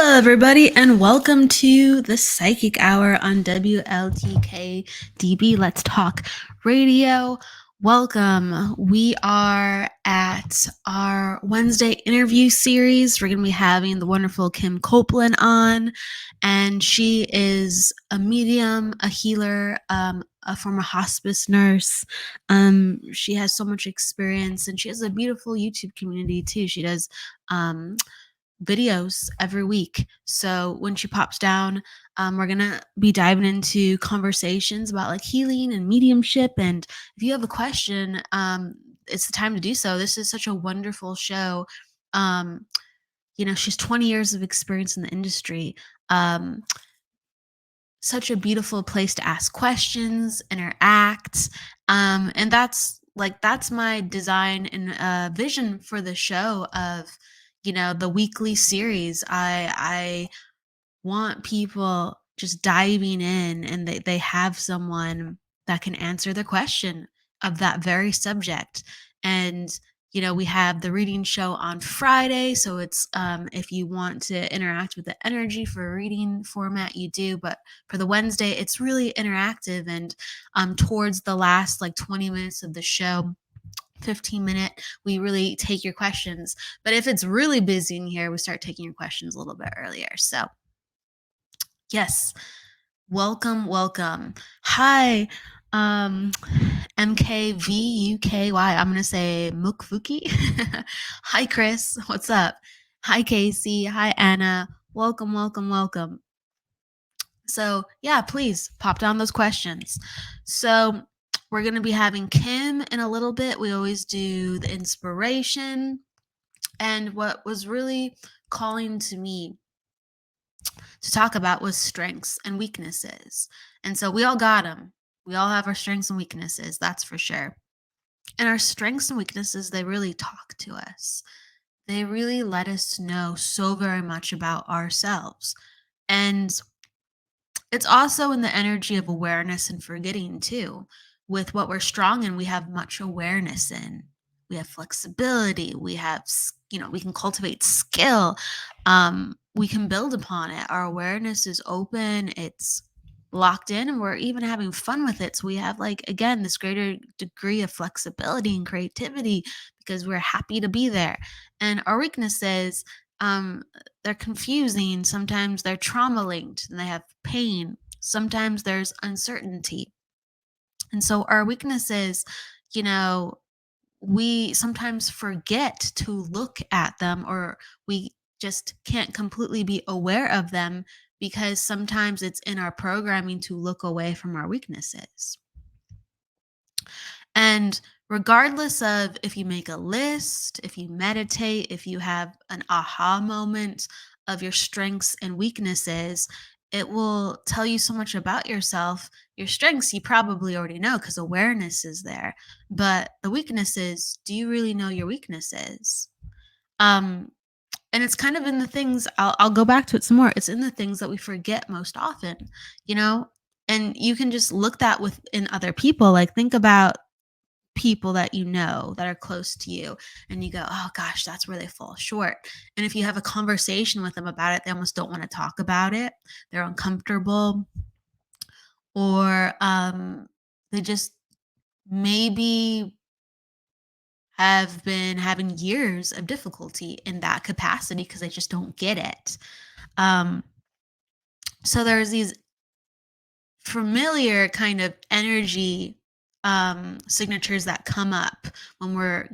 Hello, everybody, and welcome to the Psychic Hour on WLTK DB Let's Talk Radio. Welcome. We are at our Wednesday interview series. We're going to be having the wonderful Kim Copeland on, and she is a medium, a healer, a former hospice nurse. She has so much experience, and she has a beautiful YouTube community too. She does videos every week. So when she pops down, we're gonna be diving into conversations about like healing and mediumship. And if you have a question, it's the time to do so. This is such a wonderful show. She's 20 years of experience in the industry. Such a beautiful place to ask questions, interact. And that's my design and vision for the show of the weekly series. I want people just diving in and they have someone that can answer the question of that very subject. And we have the reading show on Friday, so it's if you want to interact with the energy for a reading format, you do. But for the Wednesday, it's really interactive, and towards the last like 20 minutes of the show, 15-minute, we really take your questions. But if it's really busy in here, we start taking your questions a little bit earlier. So yes, welcome. Hi, MKVUKY. I'm gonna say Mukfuki. Hi, Chris. What's up? Hi, Casey. Hi, Anna. Welcome. So yeah, please pop down those questions. So we're going to be having Kim in a little bit. We always do the inspiration. And what was really calling to me to talk about was strengths and weaknesses. And so we all got them. We all have our strengths and weaknesses, that's for sure. And our strengths and weaknesses, they really talk to us. They really let us know so very much about ourselves. And it's also in the energy of awareness and forgetting too. With what we're strong in, we have much awareness in. We have flexibility. We have, we can cultivate skill. We can build upon it. Our awareness is open. It's locked in, and we're even having fun with it. So we have, like, again, this greater degree of flexibility and creativity because we're happy to be there. And our weaknesses, they're confusing. Sometimes they're trauma linked and they have pain. Sometimes there's uncertainty. And so our weaknesses, we sometimes forget to look at them, or we just can't completely be aware of them because sometimes it's in our programming to look away from our weaknesses. And regardless of if you make a list, if you meditate, if you have an aha moment of your strengths and weaknesses, it will tell you so much about yourself. Your strengths, you probably already know because awareness is there. But the weaknesses, do you really know your weaknesses? And it's kind of in the things, I'll go back to it some more. It's in the things that we forget most often, and you can just look that within other people. Like, think about people that you know that are close to you, and you go, oh gosh, that's where they fall short. And if you have a conversation with them about it, they almost don't want to talk about it. They're uncomfortable, or they just maybe have been having years of difficulty in that capacity because they just don't get it. So there's these familiar kind of energy signatures that come up when we're,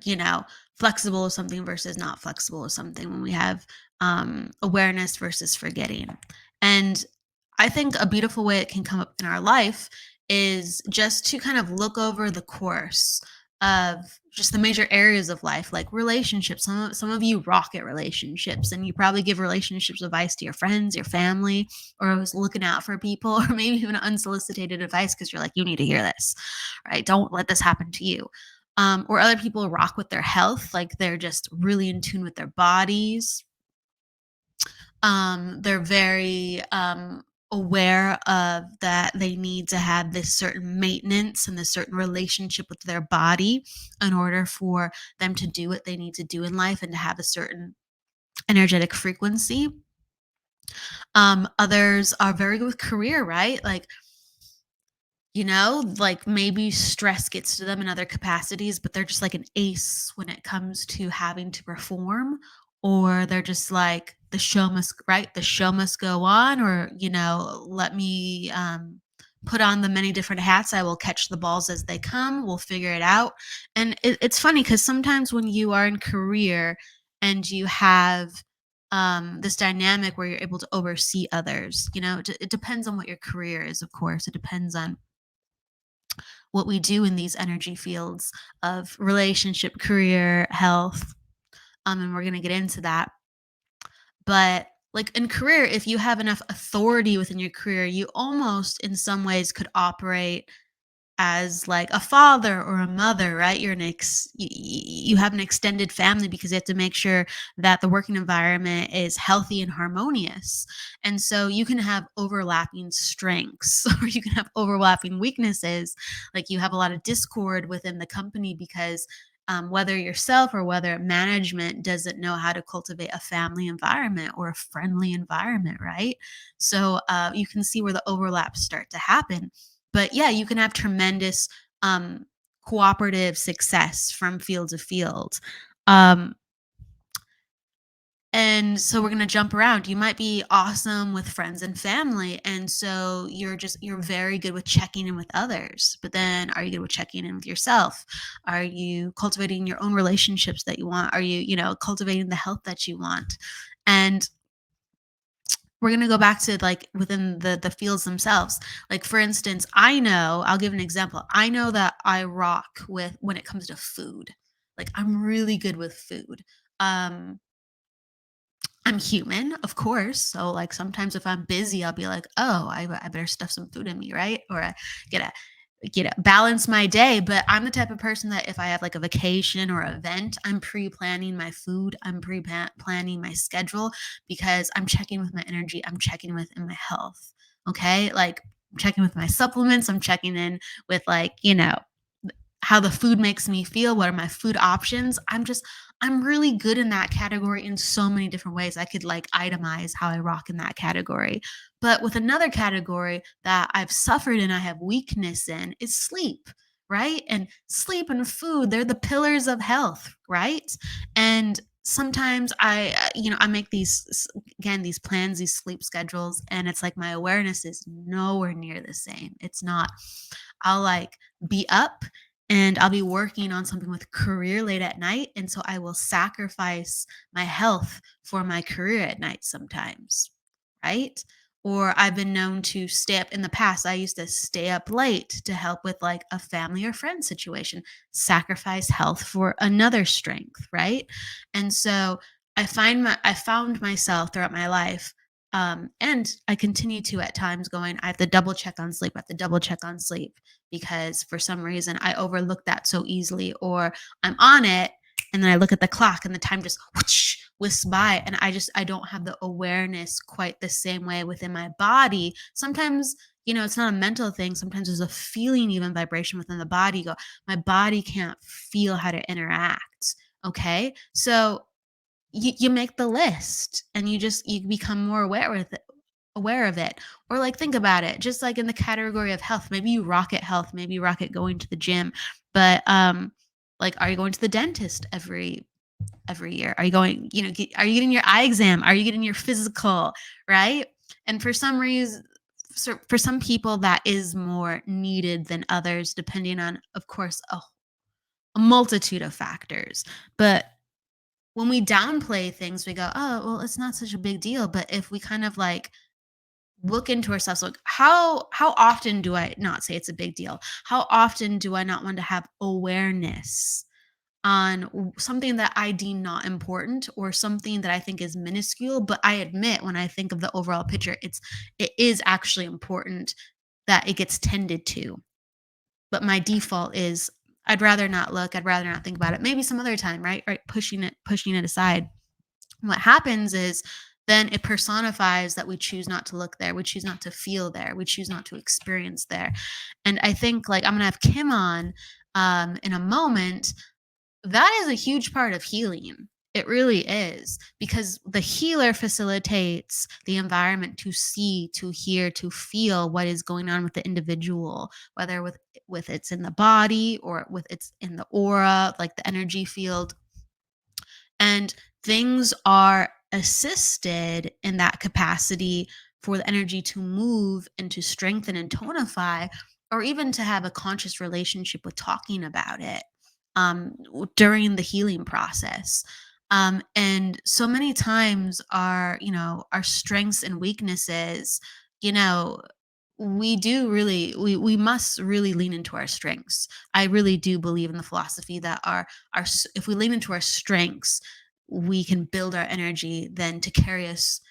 flexible with something versus not flexible with something, when we have awareness versus forgetting. And I think a beautiful way it can come up in our life is just to kind of look over the course of just the major areas of life, like relationships. Some of you rock at relationships, and you probably give relationships advice to your friends, your family, or was looking out for people, or maybe even unsolicited advice because you're like, you need to hear this, right? Don't let this happen to you. Or other people rock with their health, like they're just really in tune with their bodies. They're very aware of that they need to have this certain maintenance and this certain relationship with their body in order for them to do what they need to do in life and to have a certain energetic frequency. Others are very good with career, right? Like, like maybe stress gets to them in other capacities, but they're just like an ace when it comes to having to perform, or they're just like the show must, right? The show must go on, or, let me put on the many different hats. I will catch the balls as they come. We'll figure it out. And it's funny because sometimes when you are in career and you have this dynamic where you're able to oversee others, it depends on what your career is, of course. It depends on what we do in these energy fields of relationship, career, health. And we're going to get into that. But like in career, if you have enough authority within your career, you almost in some ways could operate as like a father or a mother, right? You have an extended family because you have to make sure that the working environment is healthy and harmonious. And so you can have overlapping strengths or you can have overlapping weaknesses. Like you have a lot of discord within the company because whether yourself or whether management doesn't know how to cultivate a family environment or a friendly environment, right? So you can see where the overlaps start to happen. But yeah, you can have tremendous cooperative success from field to field. Um, and so we're going to jump around. You might be awesome with friends and family. And so you're very good with checking in with others. But then are you good with checking in with yourself? Are you cultivating your own relationships that you want? Are you, cultivating the health that you want? And we're going to go back to like within the fields themselves. Like for instance, I'll give an example. I know that I rock with when it comes to food. Like I'm really good with food. Um I'm human, of course. So like sometimes if I'm busy, I'll be like, oh, I better stuff some food in me, right? Or I get a balance my day. But I'm the type of person that if I have like a vacation or event, I'm pre-planning my food, I'm pre-planning my schedule because I'm checking with my energy, I'm checking with in my health. Okay. Like I'm checking with my supplements, I'm checking in with like, how the food makes me feel, what are my food options. I'm really good in that category in so many different ways. I could like itemize how I rock in that category. But with another category that I've suffered and I have weakness in is sleep, right? And sleep and food, they're the pillars of health, right? And sometimes I make these plans, these sleep schedules, and it's like my awareness is nowhere near the same. It's not. I'll like be up and I'll be working on something with career late at night. And so I will sacrifice my health for my career at night sometimes, right? Or I've been known to stay up in the past. I used to stay up late to help with like a family or friend situation, sacrifice health for another strength, right? And so I found myself throughout my life and I continue to at times going, I have to double check on sleep. I have to double check on sleep because for some reason I overlook that so easily, or I'm on it and then I look at the clock and the time just whoosh, whisks by, and I don't have the awareness quite the same way within my body. Sometimes, it's not a mental thing. Sometimes there's a feeling, even vibration within the body. My body can't feel how to interact. Okay. So you make the list and you become more aware of it. Or like think about it, just like in the category of health, maybe you rocket health, maybe you rocket going to the gym, but like are you going to the dentist every year? Are you going, are you getting your eye exam? Are you getting your physical, right? And for some reason, for some people that is more needed than others depending on, of course, a multitude of factors. But when we downplay things, we go, oh, well, it's not such a big deal. But if we kind of like look into ourselves, like how often do I not say it's a big deal? How often do I not want to have awareness on something that I deem not important or something that I think is minuscule? But I admit when I think of the overall picture, it is actually important that it gets tended to. But my default is I'd rather not look, I'd rather not think about it. Maybe some other time, right? Right. Pushing it aside. What happens is then it personifies that we choose not to look there. We choose not to feel there. We choose not to experience there. And I think like I'm going to have Kim on in a moment. That is a huge part of healing It really is, because the healer facilitates the environment to see, to hear, to feel what is going on with the individual, whether with it's in the body or with it's in the aura, like the energy field. And things are assisted in that capacity for the energy to move and to strengthen and tonify, or even to have a conscious relationship with talking about it during the healing process. And so many times our strengths and weaknesses, you know, we must really lean into our strengths. I really do believe in the philosophy that if we lean into our strengths, we can build our energy then to carry us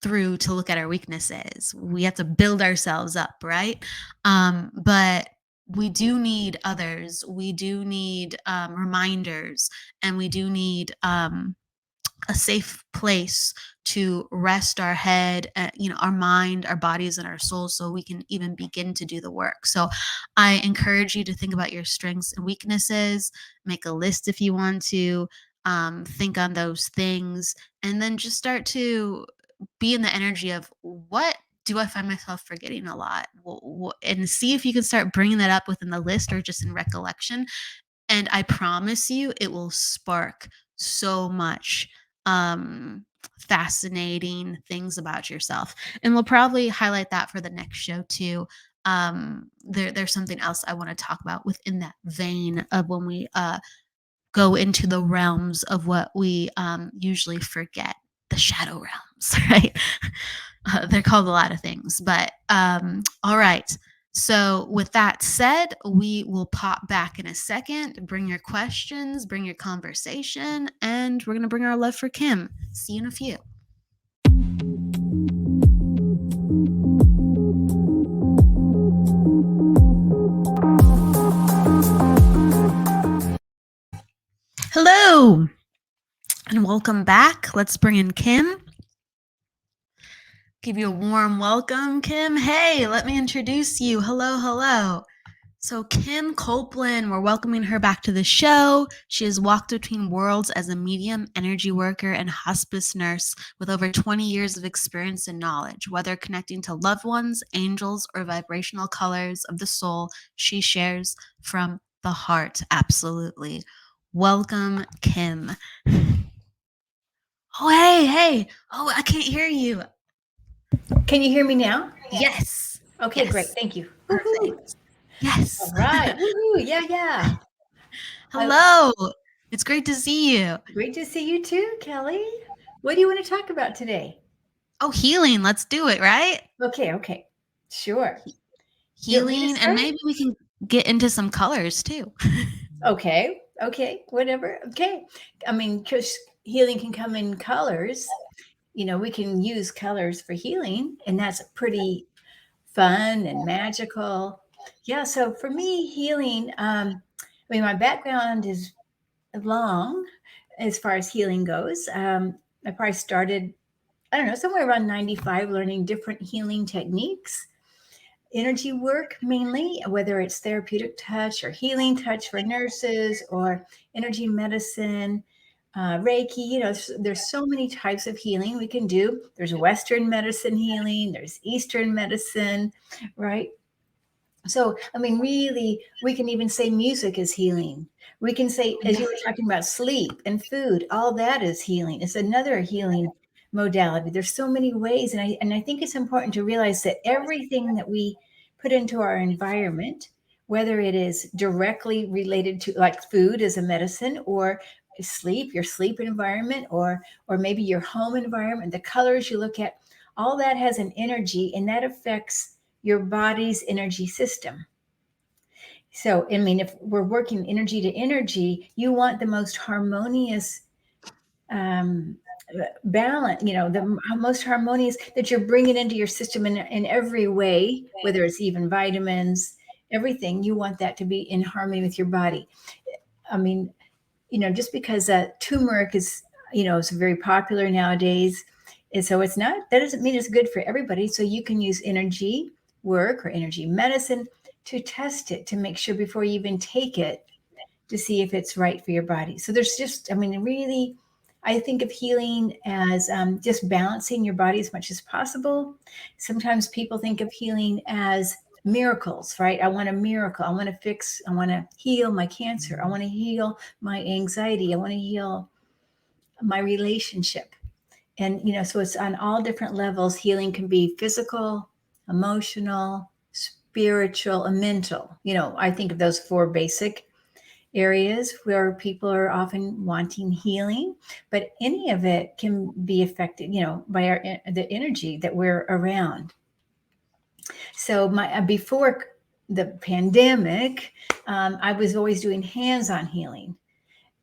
through to look at our weaknesses. We have to build ourselves up, right? But we do need others. We do need reminders, and we do need a safe place to rest our head, our mind, our bodies, and our souls, so we can even begin to do the work. So I encourage you to think about your strengths and weaknesses, make a list if you want to, think on those things, and then just start to be in the energy of, what do I find myself forgetting a lot? And see if you can start bringing that up within the list or just in recollection. And I promise you, it will spark so much fascinating things about yourself. And we'll probably highlight that for the next show too. There's something else I want to talk about within that vein of when we go into the realms of what we usually forget, the shadow realms, right? They're called a lot of things, but all right. So, with that said, we will pop back in a second. Bring your questions, bring your conversation, and we're going to bring our love for Kim. See you in a few. Hello, and welcome back. Let's bring in Kim. Give you a warm welcome, Kim. Hey, let me introduce you. Hello, hello. So Kim Copeland, we're welcoming her back to the show. She has walked between worlds as a medium, energy worker, and hospice nurse with over 20 years of experience and knowledge. Whether connecting to loved ones, angels, or vibrational colors of the soul, she shares from the heart. Absolutely. Welcome, Kim. Oh, hey. Oh, I can't hear you. Can you hear me now? Yes. Okay, Yes. great. Thank you. Perfect. Woo-hoo. Yes. All right. Woo-hoo. Yeah. Hello. It's great to see you. Great to see you too, Kelly. What do you want to talk about today? Oh, healing. Let's do it, right? Okay. Sure. You want me to Healing, and start? maybe we can get into some colors too. Okay. Whatever. Okay. I mean, because healing can come in colors. We can use colors for healing, and that's pretty fun and magical. Yeah. So for me, healing, my background is long as far as healing goes. I probably started, I don't know, somewhere around 95, learning different healing techniques, energy work mainly, whether it's therapeutic touch or healing touch for nurses or energy medicine. Reiki, there's so many types of healing we can do. There's Western medicine healing, there's Eastern medicine, right? So, I mean, really, we can even say music is healing. We can say, as you were talking about sleep and food, all that is healing. It's another healing modality. There's so many ways. And I think it's important to realize that everything that we put into our environment, whether it is directly related to like food as a medicine or sleep, your sleep environment, or maybe your home environment, the colors you look at, all that has an energy and that affects your body's energy system. So, I mean, if we're working energy to energy, you want the most harmonious um, balance, the most harmonious that you're bringing into your system in every way, whether it's even vitamins, everything, you want that to be in harmony with your body. I mean, just because turmeric is very popular nowadays. And so that doesn't mean it's good for everybody. So you can use energy work or energy medicine to test it, to make sure before you even take it, to see if it's right for your body. So there's just, I mean, really, I think of healing as just balancing your body as much as possible. Sometimes people think of healing as miracles, right? I want a miracle. I want to fix, I want to heal my cancer. I want to heal my anxiety. I want to heal my relationship. And, so it's on all different levels. Healing can be physical, emotional, spiritual, and mental. I think of those four basic areas where people are often wanting healing, but any of it can be affected, by the energy that we're around. So my before the pandemic, I was always doing hands-on healing,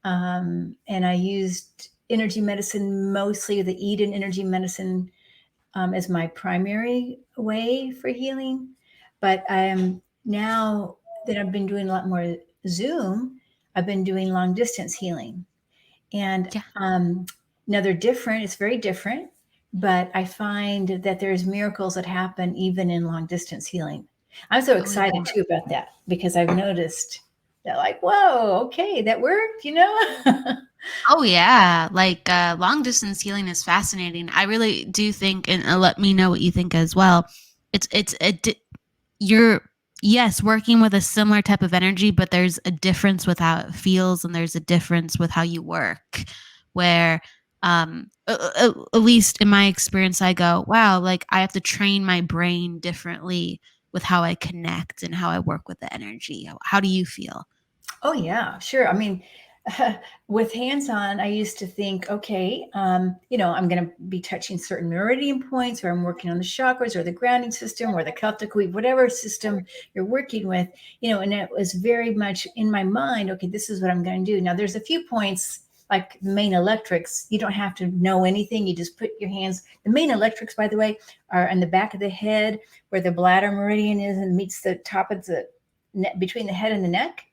and I used energy medicine, mostly the Eden energy medicine, as my primary way for healing. But now that I've been doing a lot more Zoom, I've been doing long distance healing. And Yeah. now they're different, it's very different, but I find that there's miracles that happen even in long distance healing. I'm so Oh yeah. excited too about that because I've noticed that, like, whoa, okay, that worked. Oh yeah, like long distance healing is fascinating. I really do think, and let me know what you think as well. You're, yes, working with a similar type of energy, but there's a difference with how it feels, and there's a difference with how you work. Where, at least in my experience, I go, wow, like I have to train my brain differently with how I connect and how I work with the energy. How do you feel? Oh yeah, sure. I mean, with hands-on, I used to think, okay, I'm going to be touching certain meridian points, or I'm working on the chakras, or the grounding system, or the Celtic weave, whatever system you're working with, and it was very much in my mind. Okay, this is what I'm going to do. Now, there's a few points like main electrics. You don't have to know anything. You just put your hands. The main electrics, by the way, are on the back of the head, where the bladder meridian is and meets the top of the between the head and the neck.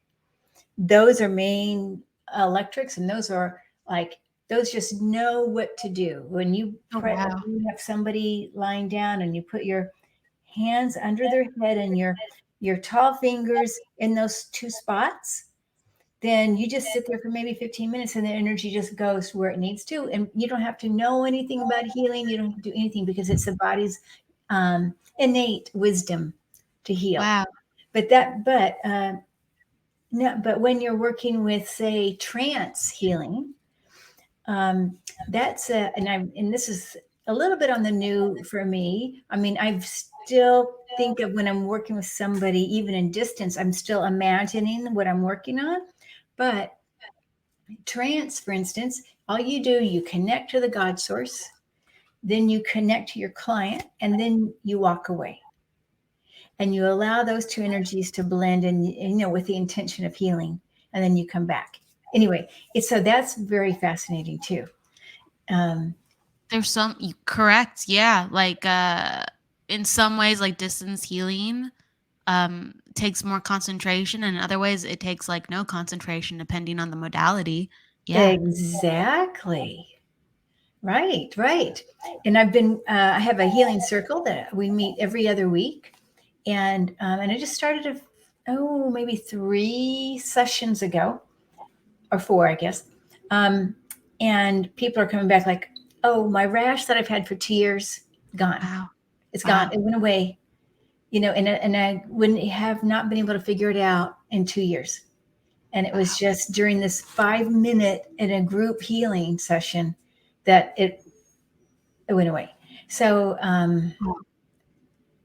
Those are main electrics, and those are like, those just know what to do when Oh wow. you have somebody lying down and you put your hands under their head and your tall fingers in those two spots. Then you just sit there for maybe 15 minutes, and the energy just goes where it needs to, and you don't have to know anything about healing. You don't have to do anything because it's the body's innate wisdom to heal. Wow. But when you're working with, say, trance healing, that's and this is a little bit on the new for me. I mean, I still think of when I'm working with somebody, even in distance, I'm still imagining what I'm working on. But trance, for instance, all you do, you connect to the God source, then you connect to your client, and then you walk away. And you allow those two energies to blend, and with the intention of healing, and then you come back. Anyway, so that's very fascinating too. um, There's correct, yeah. Like in some ways, like distance healing takes more concentration, and in other ways it takes like no concentration depending on the modality. Yeah. exactly. Right. And I have a healing circle that we meet every other week, and I just started maybe 3 sessions ago, or 4, I guess. Um, and people are coming back like, oh, my rash that I've had for 2 years, gone. Wow. It's gone. Wow. It went away. And I wouldn't have not been able to figure it out in 2 years. And it was Wow. just during this 5 minute in a group healing session that it went away. So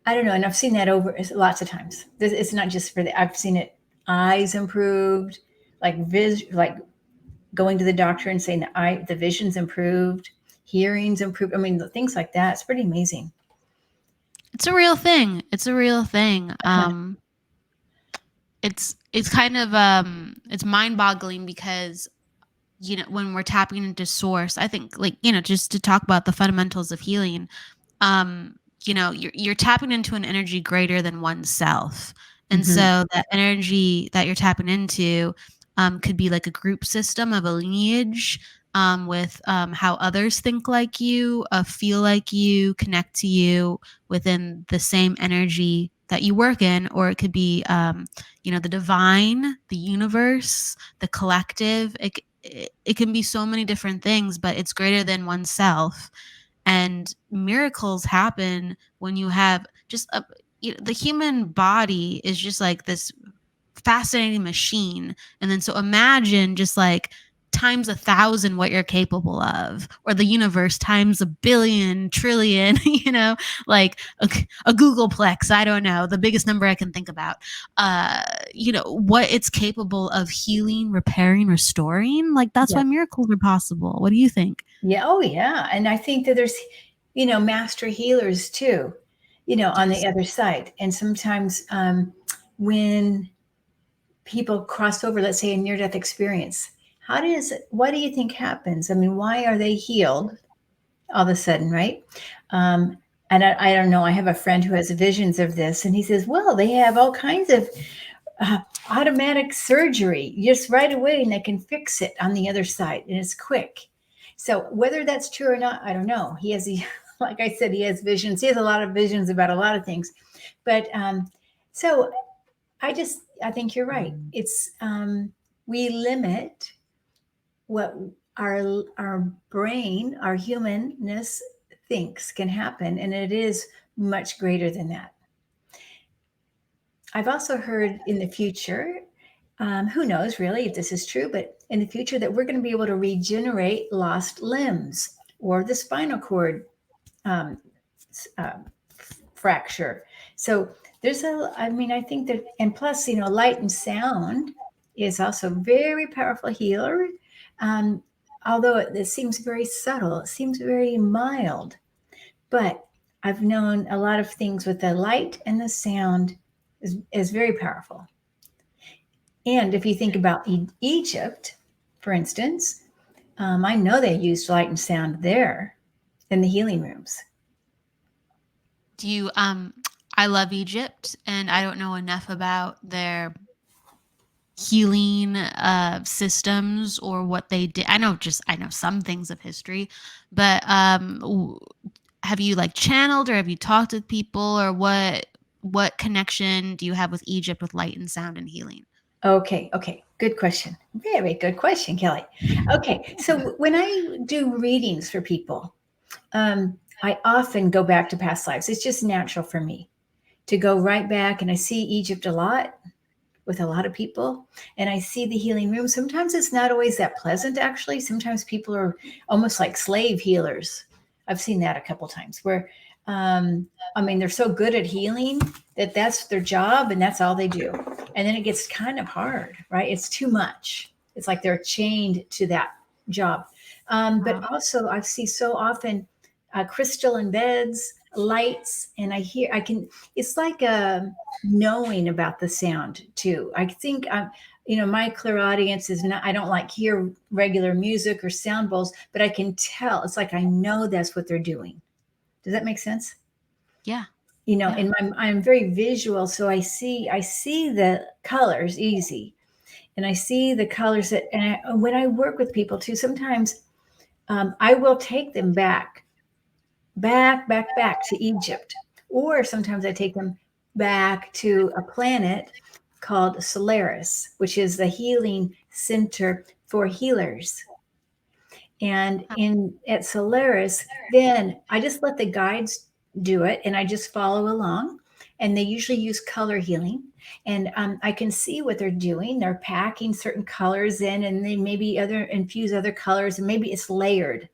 I don't know, and I've seen that over lots of times. It's not just for I've seen it. Eyes improved, like going to the doctor and saying the vision's improved, hearing's improved. I mean, the things like that. It's pretty amazing. It's a real thing. It's a real thing. It's kind of it's mind-boggling because when we're tapping into source, I think, like, just to talk about the fundamentals of healing, um you're tapping into an energy greater than oneself. And Hmm. so that energy that you're tapping into could be like a group system of a lineage, with how others think like you, feel like you, connect to you within the same energy that you work in. Or it could be the divine, the universe, the collective. it can be so many different things, but it's greater than oneself. And miracles happen when you have just the human body is just like this fascinating machine. And then so imagine just like times 1,000 what you're capable of, or the universe times 1 billion trillion, like a Googleplex, I don't know, the biggest number I can think about. uh what it's capable of healing, repairing, restoring. Like, that's Yeah. why miracles are possible. What do you think? Yeah. Oh, yeah. And I think that there's, master healers too, on the Yes. other side. And sometimes when people cross over, let's say a near death experience, what do you think happens? I mean, why are they healed all of a sudden, right? Um, and I don't know. I have a friend who has visions of this, and he says, well, they have all kinds of uh, automatic surgery just right away, and they can fix it on the other side, and it's quick. So whether that's true or not, I don't know. Like I said, he has visions. He has a lot of visions about a lot of things. But so I think you're right. It's we limit what our brain, our humanness thinks can happen, and it is much greater than that. I've also heard in the future, who knows really if this is true, but in the future that we're going to be able to regenerate lost limbs or the spinal cord um, uh, fracture. So I think that, and plus, light and sound is also very powerful healer. Um, Although it seems very subtle, it seems very mild, but I've known a lot of things with the light and the sound is very powerful. And if you think about Egypt, for instance, I know they used light and sound there in the healing rooms. Do you I love Egypt, and I don't know enough about their healing systems or what they did. I know some things of history, but have you like channeled, or have you talked with people, or what connection do you have with Egypt with light and sound and healing? Okay, okay. Good question. Very good question, Kelly. Okay, so when I do readings for people, I often go back to past lives. It's just natural for me to go right back, and I see Egypt a lot with a lot of people, and I see the healing room. Sometimes it's not always that pleasant, actually. Sometimes people are almost like slave healers. I've seen that a couple times where, I mean, they're so good at healing that that's their job and that's all they do. And then it gets kind of hard, right? It's too much. It's like they're chained to that job. But also, I see so often crystal in beds, lights, and it's like knowing about the sound too. I think my clairaudience is not. I don't like hear regular music or sound bowls, but I can tell. It's like I know that's what they're doing. Does that make sense? Yeah. Yeah. And I'm very visual, so I see the colors easy, and I see the colors when I work with people too. Sometimes I will take them back to Egypt. Or sometimes I take them back to a planet called Solaris, which is the healing center for healers. And in at Solaris, then I just let the guides do it and I just follow along. And they usually use color healing. And I can see what they're doing. They're packing certain colors in, and they maybe infuse other colors, and maybe it's layered,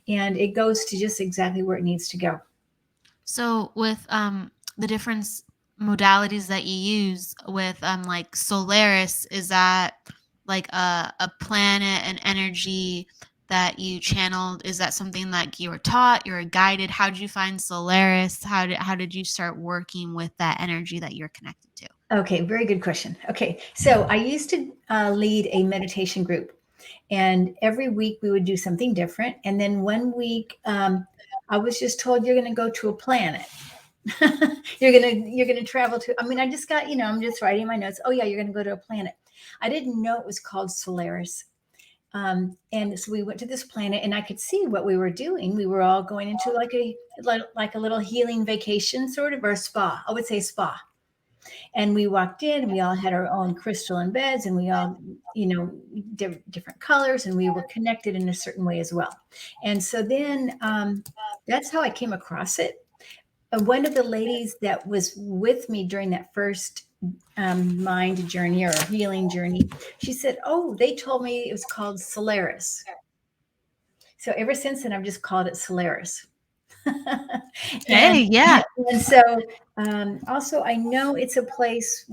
and it goes to just exactly where it needs to go. So with the different modalities that you use with like Solaris, is that like a planet, an energy that you channeled? Is that something like you were taught, you were guided? How did you find Solaris? How did you start working with that energy that you're connected to? Okay, very good question. Okay, so I used to lead a meditation group, and every week we would do something different. And then one week, I was just told you're going to go to a planet. You're gonna travel to. I mean, I just got I'm just writing my notes. Oh yeah, you're going to go to a planet. I didn't know it was called Solaris. And so we went to this planet, and I could see what we were doing. We were all going into like a little healing vacation, sort of, or a spa. I would say spa. And we walked in, and we all had our own crystal in beds, and we all, you know, different colors, and we were connected in a certain way as well. And so then that's how I came across it. One of the ladies that was with me during that first mind journey or healing journey, she said, "Oh, they told me it was called Solaris." So ever since then, I've just called it Solaris. and Hey, yeah. and so also I know it's a place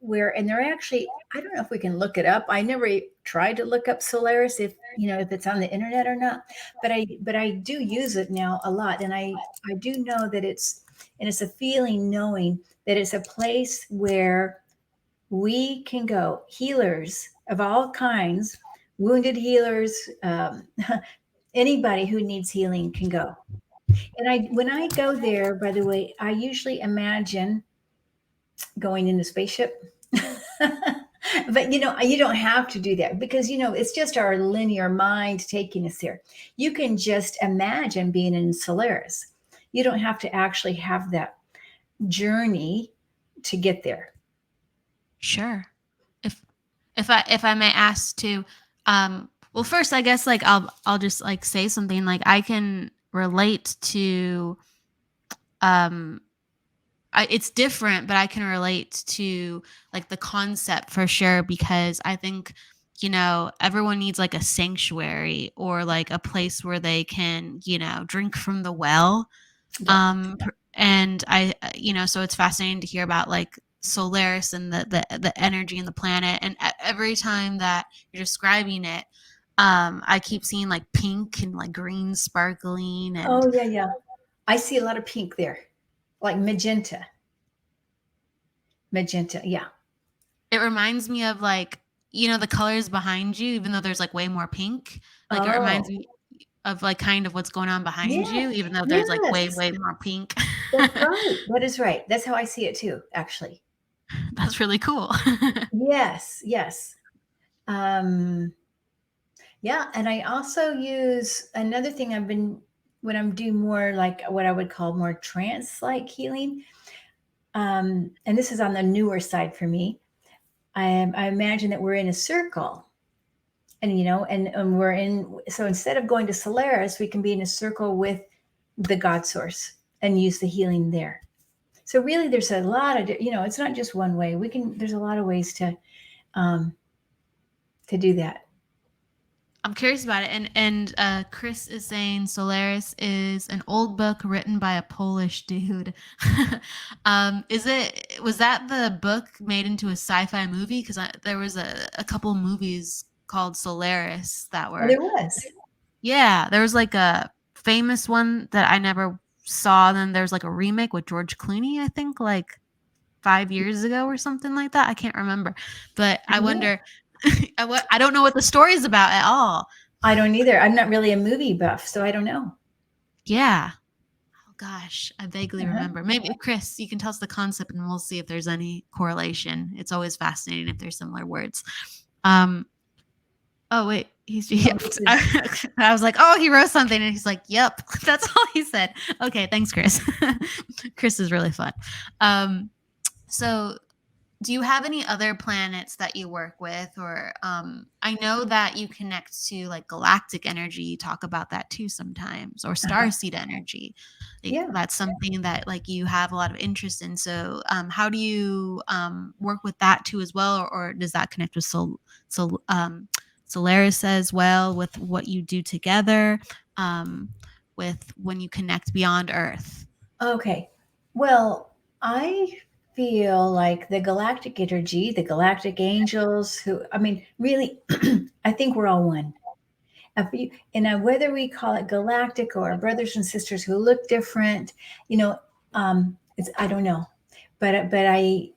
where, and they're actually, I don't know if we can look it up. I never tried to look up Solaris, if you know, if it's on the internet or not, but I do use it now a lot, and I do know that it's a feeling, knowing that it's a place where we can go, healers of all kinds, wounded healers, anybody who needs healing can go. And when I go there, by the way, I usually imagine going in a spaceship. But you don't have to do that, because it's just our linear mind taking us there. You can just imagine being in Solaris. You don't have to actually have that journey to get there. Sure. If if I may ask to, well, first, I guess, like, I'll just, like, say something. Like, I can relate to, um it's different, but I can relate to, like, the concept for sure, because I think, everyone needs, like, a sanctuary, or, like, a place where they can, drink from the well. Yeah. And so it's fascinating to hear about, like, Solaris and the energy in the planet. And every time that you're describing it, I keep seeing, like, pink and, like, green sparkling, and Oh, yeah, yeah. I see a lot of pink there, like magenta. Magenta, yeah. it reminds me of, like, the colors behind you, even though there's, like, way more pink. Like, it reminds Oh, me of, like, kind of what's going on behind yes, you, even though there's, like, way, yes. way more pink. That's right. That is right. That's how I see it too, actually. That's really cool. Yes, yes. Um, yeah, and I also use another thing I've been when I'm doing more like what I would call more trance-like healing. And this is on the newer side for me. I imagine that we're in a circle, and and we're in. So instead of going to Solaris, we can be in a circle with the God Source and use the healing there. So really, there's a lot of it's not just one way. There's a lot of ways um, to do that. I'm curious about it. And Chris is saying Solaris is an old book written by a Polish dude. Was that the book made into a sci-fi movie? Because there was a couple movies called Solaris that Oh, were, there was. yeah, there was, like, a famous one that I never saw. Then there's, like, a remake with George Clooney, I think, like, 5 years ago or something like that. I can't remember, but I I don't know. wonder. I don't know what the story is about at all. I don't either. I'm not really a movie buff, so I don't know. Yeah. Oh gosh, I vaguely Uh-huh. remember. Maybe, Chris, you can tell us the concept, and we'll see if there's any correlation. It's always fascinating if there's similar words. Um. Oh wait, Oh, this is I was like, oh, he wrote something, and he's like, yep, that's all he said. Okay, thanks, Chris. Chris is really fun. Um. So, do you have any other planets that you work with? Or, I know that you connect to, like, galactic energy. You talk about that too sometimes, or uh-huh. starseed energy. Like, Yeah. that's something that, like, you have a lot of interest in. So, how do you work with that too as well? Or does that connect with Solaris as well, with what you do together, um, with when you connect beyond Earth? Okay. Well, I feel like the galactic energy, the galactic angels, who, I mean, really, I think we're all one. Whether we call it galactic or brothers and sisters who look different, I don't know, but I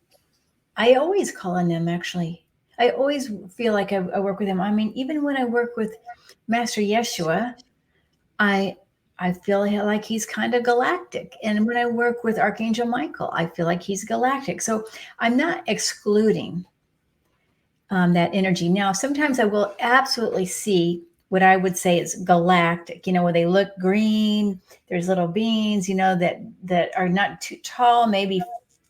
always call on them. Actually, I always feel like I work with them. I mean, even when I work with Master Yeshua, I I feel like he's kind of galactic. And when I work with Archangel Michael, I feel like he's galactic. So I'm not excluding that energy. Now, sometimes I will absolutely see what I would say is galactic, where they look green. There's little beings, that are not too tall, maybe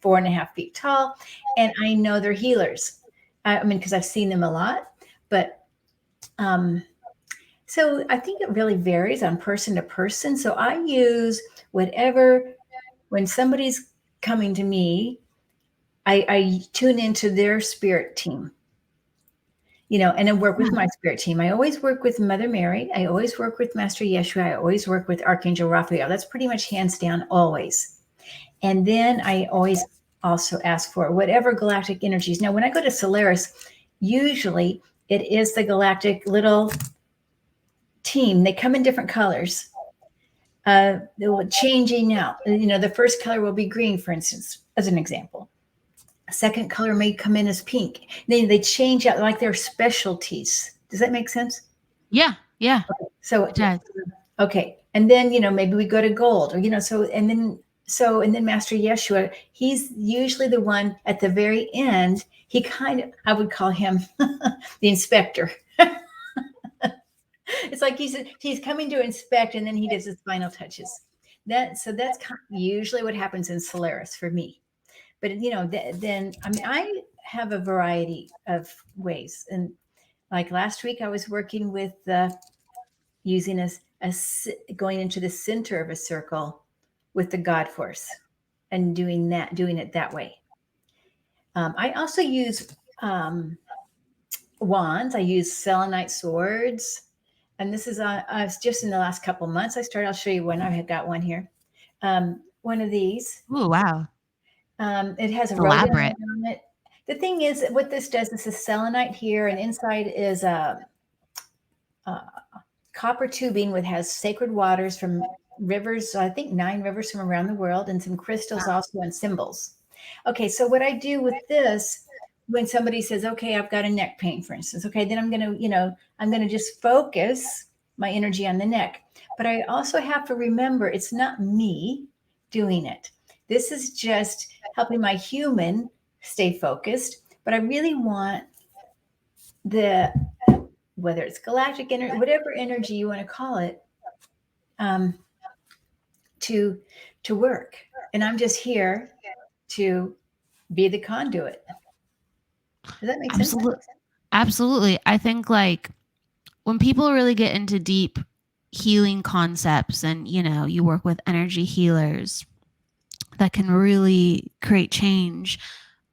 4.5 feet tall, and I know they're healers. I mean, because I've seen them a lot, but um, so I think it really varies on person to person. So I use whatever when somebody's coming to me, I tune into their spirit team, and then work with my spirit team. I always work with Mother Mary. I always work with Master Yeshua. I always work with Archangel Raphael. That's pretty much hands down always. And then I always also ask for whatever galactic energies. Now, when I go to Solaris, usually it is the galactic little team. They come in different colors. They will changing out. The first color will be green, for instance, as an example. A second color may come in as pink. Then they change out like their specialties. Does that make sense? Yeah, yeah, So, it does. okay. And then, maybe we go to gold or, and then Master Yeshua, he's usually the one at the very end. I would call him the inspector. It's like he's coming to inspect, and then he does his final touches. That's usually what happens in Solaris for me. But then I mean, I have a variety of ways, and like last week, I was working with using going into the center of a circle with the God Force, and doing it that way. I also use wands. I use selenite swords. And this is just in the last couple months. I'll show you one. I have got one here. One of these. Ooh, wow. It has a rodent Elaborate. on it. The thing is, what this does, this is selenite here, and inside is a copper tubing which has sacred waters from rivers, I think 9 rivers from around the world, and some crystals also and symbols. Okay, so what I do with this, when somebody says, okay, I've got a neck pain, for instance, okay, then I'm going to just focus my energy on the neck. But I also have to remember it's not me doing it. This is just helping my human stay focused. But I really want whether it's galactic energy, whatever energy you want to call it, to work. And I'm just here to be the conduit. Does that make sense? Absolutely. I think like when people really get into deep healing concepts and you work with energy healers that can really create change,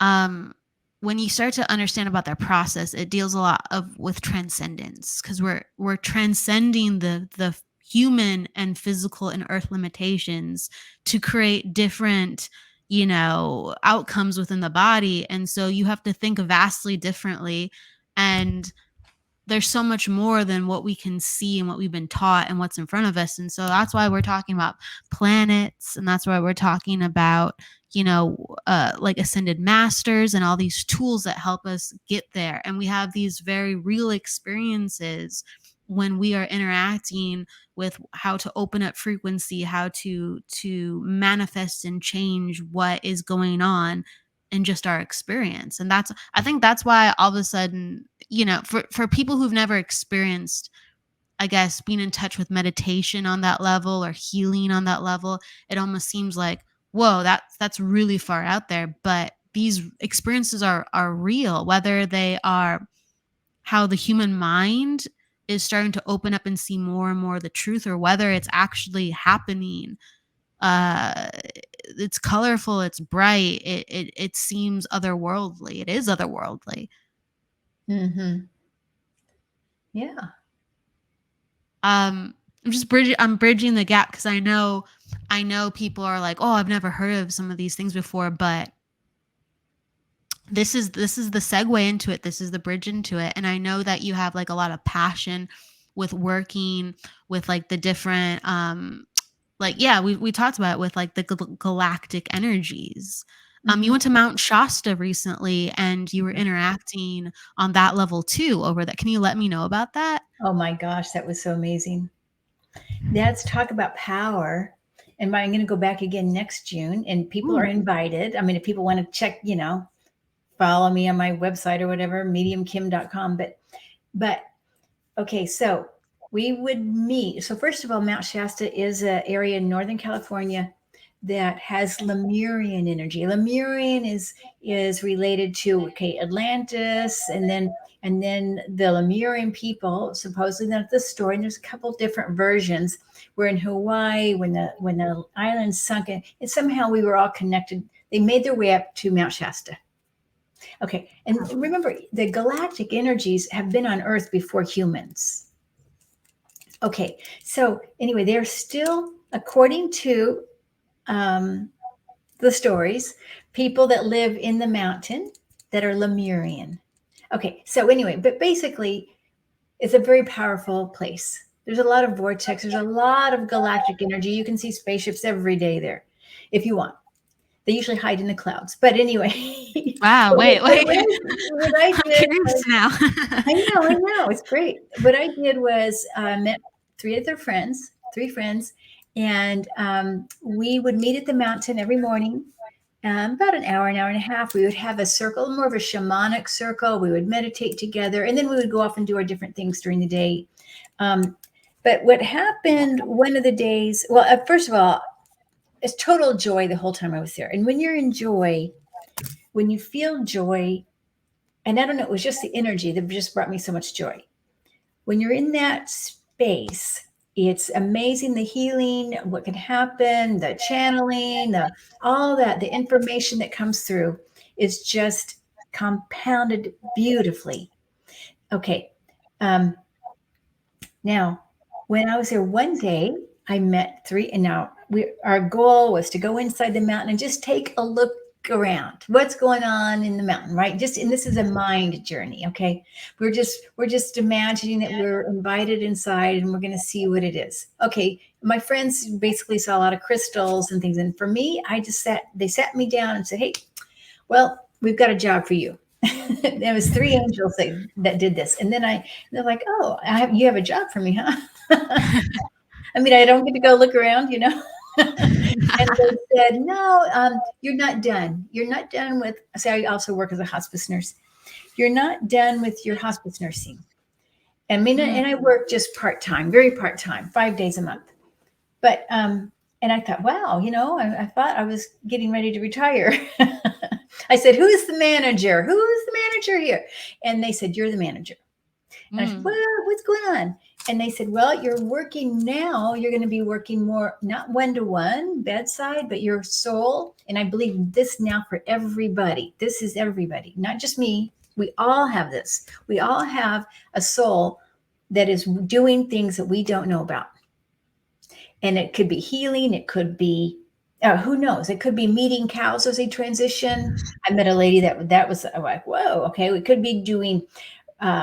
when you start to understand about their process, it deals a lot with transcendence, because we're transcending the human and physical and earth limitations to create different outcomes within the body. And so you have to think vastly differently, and there's so much more than what we can see and what we've been taught and what's in front of us. And so that's why we're talking about planets, and that's why we're talking about like ascended masters and all these tools that help us get there. And we have these very real experiences when we are interacting with how to open up frequency, how to manifest and change what is going on in just our experience. And I think that's why all of a sudden, for people who've never experienced, I guess, being in touch with meditation on that level or healing on that level, it almost seems like, whoa, that's really far out there. But these experiences are real, whether they are how the human mind is starting to open up and see more and more of the truth, or whether it's actually happening. It's colorful, it's bright, it seems otherworldly. It is otherworldly. Mm-hmm. Yeah. I'm bridging the gap, because I know people are like, oh, I've never heard of some of these things before, but this is the segue into it. This is the bridge into it. And I know that you have like a lot of passion with working with like the different like, yeah, we talked about it with like the galactic energies. You went to Mount Shasta recently, and you were interacting on that level too over that. Can you let me know about that? Oh my gosh, that was so amazing. Let's talk about power. And I'm going to go back again next June, and people are invited. I mean, if people want to check, follow me on my website or whatever, mediumkim.com. But okay, so we would meet. So first of all, Mount Shasta is an area in Northern California that has Lemurian energy. Lemurian is related to, okay, Atlantis, and then the Lemurian people, supposedly that's the story, and there's a couple different versions. We're in Hawaii when the island sunk, and somehow we were all connected. They made their way up to Mount Shasta. Okay, and remember, the galactic energies have been on Earth before humans. Okay, so anyway, they're still, according to um, the stories, people that live in the mountain that are Lemurian. Okay, so anyway, but basically, it's a very powerful place. There's a lot of vortex, there's a lot of galactic energy. You can see spaceships every day there if you want. They usually hide in the clouds. But anyway, Wow, but wait, wait. what I I'm did curious was, now. I know, it's great. What I did was I met three of their friends, three friends, and we would meet at the mountain every morning, about an hour and a half. We would have a circle, more of a shamanic circle. We would meditate together, and then we would go off and do our different things during the day. Um, but what happened one of the days, well, first of all, it's total joy the whole time I was there. And when you're in joy, when you feel joy, and I don't know, it was just the energy that just brought me so much joy. When you're in that space, it's amazing, the healing, what can happen, the channeling, all that, the information that comes through is just compounded beautifully. Okay. Um, Now, when I was there one day, I met three, and now our goal was to go inside the mountain and just take a look around. What's going on in the mountain, right? Just, and this is a mind journey, okay? We're just imagining that we're invited inside and we're going to see what it is. Okay, my friends basically saw a lot of crystals and things, and for me, they sat me down and said, "Hey, well, we've got a job for you." There was three angels that did this, and then they're like, "Oh, you have a job for me, huh?" I mean, I don't get to go look around, you know. And they said, "No, you're not done. You're not done with." So I also work as a hospice nurse. You're not done with your hospice nursing. I mean, Mm. and I work just part time, very part time, 5 days a month. But and I thought, wow, I thought I was getting ready to retire. I said, "Who's the manager? Who's the manager here?" And they said, "You're the manager." And I said, "Well, Mm. what's going on?" And they said, "Well, you're working now. You're going to be working more, not one to one bedside, but your soul." And I believe this now for everybody. This is everybody, not just me. We all have this. We all have a soul that is doing things that we don't know about. And it could be healing, it could be who knows, it could be meeting cows as they transition. I met a lady that was like, whoa, okay, we could be doing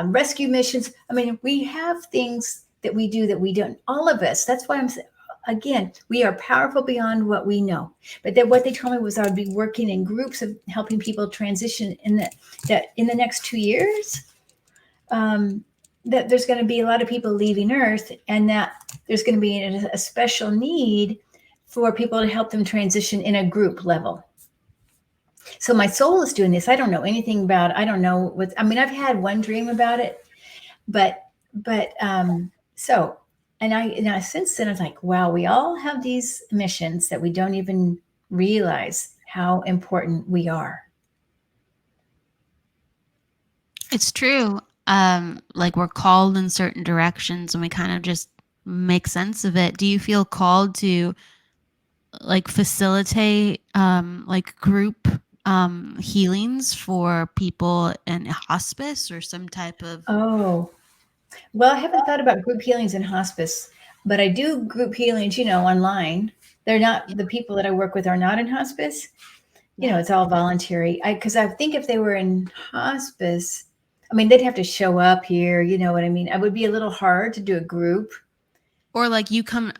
rescue missions. I mean, we have things that we do that we don't, all of us. That's why I'm saying, again, we are powerful beyond what we know. But then what they told me was I would be working in groups of helping people transition that in the next 2 years, um, that there's going to be a lot of people leaving Earth, and that there's going to be a special need for people to help them transition in a group level. So my soul is doing this. I don't know anything about it. I don't know what, I mean, I've had one dream about it, but so, and I since then I was like, wow, we all have these missions that we don't even realize how important we are. It's true. Like we're called in certain directions and we kind of just make sense of it. Do you feel called to like facilitate like group healings for people in hospice or some type of Oh, well, I haven't thought about group healings in hospice, but I do group healings, online. They're not, the people that I work with are not in hospice. yeah. It's all voluntary. Because I think if they were in hospice, I mean, they'd have to show up here. You know what I mean? It would be a little hard to do a group. Or like you come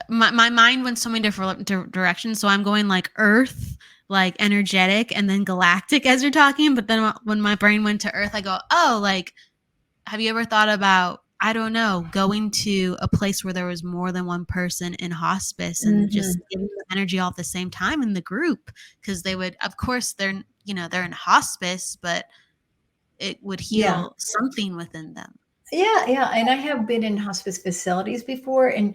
my mind went so many different directions, so I'm going like earth, like energetic, and then galactic as you're talking, but then when my brain went to earth I go, oh, like have you ever thought about, I don't know, going to a place where there was more than one person in hospice and just Hmm. giving them energy all at the same time in the group? Because they would, of course, they're in hospice, but it would Yeah. heal something within them. Yeah. Yeah. And I have been in hospice facilities before. And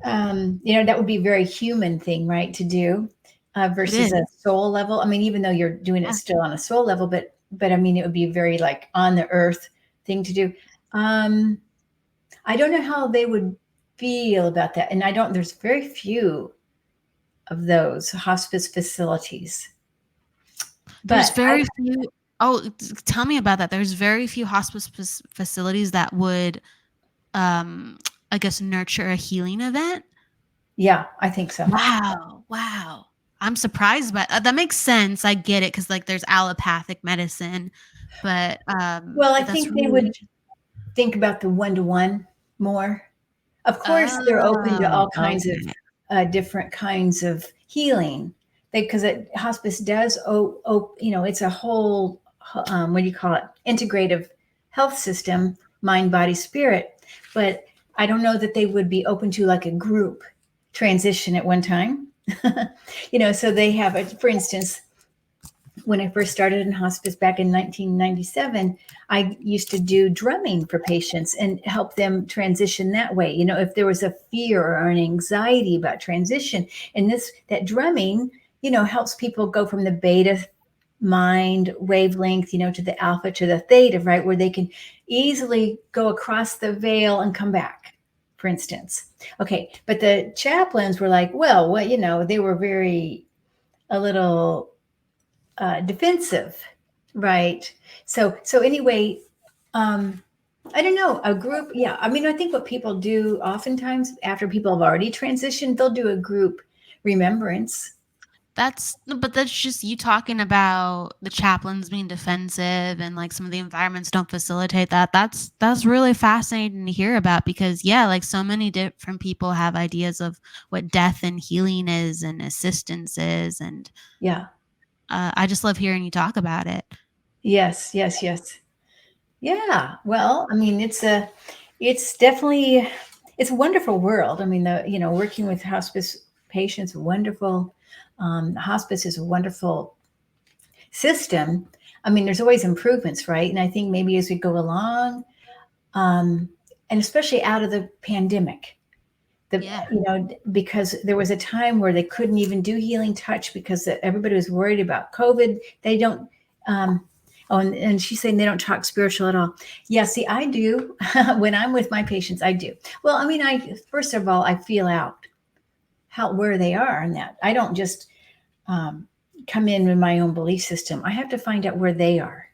That would be a very human thing, right, to do, It versus a is. soul level. I mean, even though you're doing it Yeah. still on a soul level, but I mean, it would be very like on the earth thing to do. Um, I don't know how they would feel about that, and I don't. There's very few of those hospice facilities, There's but I very few. Oh, tell me about that. There's very few hospice facilities that would, um, I guess, nurture a healing event. yeah, I think so. Wow, wow. I'm surprised, but that makes sense. I get it because like there's allopathic medicine, Well, I but that's think they really would think about the one-to-one more. Of course, they're open to oh, all kinds of okay. different kinds of healing. Because hospice does, it's a whole, what do you call it, integrative health system, mind, body, spirit. But I don't know that they would be open to like a group transition at one time. So they have, for instance, when I first started in hospice back in 1997, I used to do drumming for patients and help them transition that way. If there was a fear or an anxiety about transition, and that drumming, helps people go from the beta mind wavelength, to the alpha to the theta, right, where they can easily go across the veil and come back, for instance. Okay, but the chaplains were like, well, what, they were very a little defensive, right? So anyway, um, I don't know, a group. Yeah, I mean, I think what people do oftentimes after people have already transitioned, they'll do a group remembrance. But that's just you talking about the chaplains being defensive and like some of the environments don't facilitate that. That's really fascinating to hear about because yeah, like so many different people have ideas of what death and healing is and assistance is, and Yeah. I just love hearing you talk about it. Yes. Yes. Yes. Yeah. Well, I mean, it's definitely, it's a wonderful world. I mean, working with hospice patients, wonderful. Hospice is a wonderful system. I mean, there's always improvements, right? And I think maybe as we go along, um, and especially out of the pandemic, Yeah. because there was a time where they couldn't even do healing touch because everybody was worried about COVID. They don't. Oh, and she's saying they don't talk spiritual at all. Yeah, see, I do. When I'm with my patients, I do. Well, I mean, I first of all, I feel out where they are in that. I don't just um, come in with my own belief system. I have to find out where they are.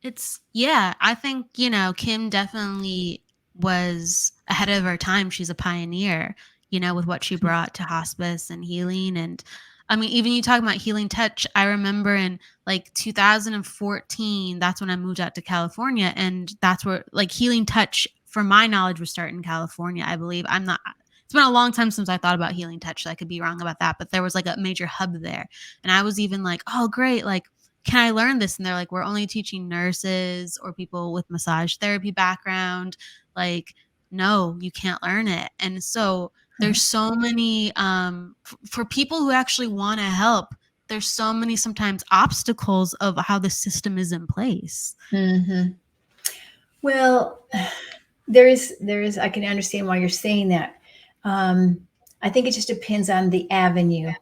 It's yeah, I think, Kim definitely was ahead of her time. She's a pioneer, with what she brought to hospice and healing. And I mean, even you talking about healing touch, I remember in like 2014, that's when I moved out to California. And that's where like healing touch, from my knowledge, was started in California, I believe. It's been a long time since I thought about healing touch, so I could be wrong about that. But there was like a major hub there. And I was even like, oh, great. Like, can I learn this? And they're like, we're only teaching nurses or people with massage therapy background. Like, no, you can't learn it. And so there's so many, for people who actually want to help, there's so many sometimes obstacles of how the system is in place. Mm-hmm. Well, there is. I can understand why you're saying that. Um, I think it just depends on the avenue.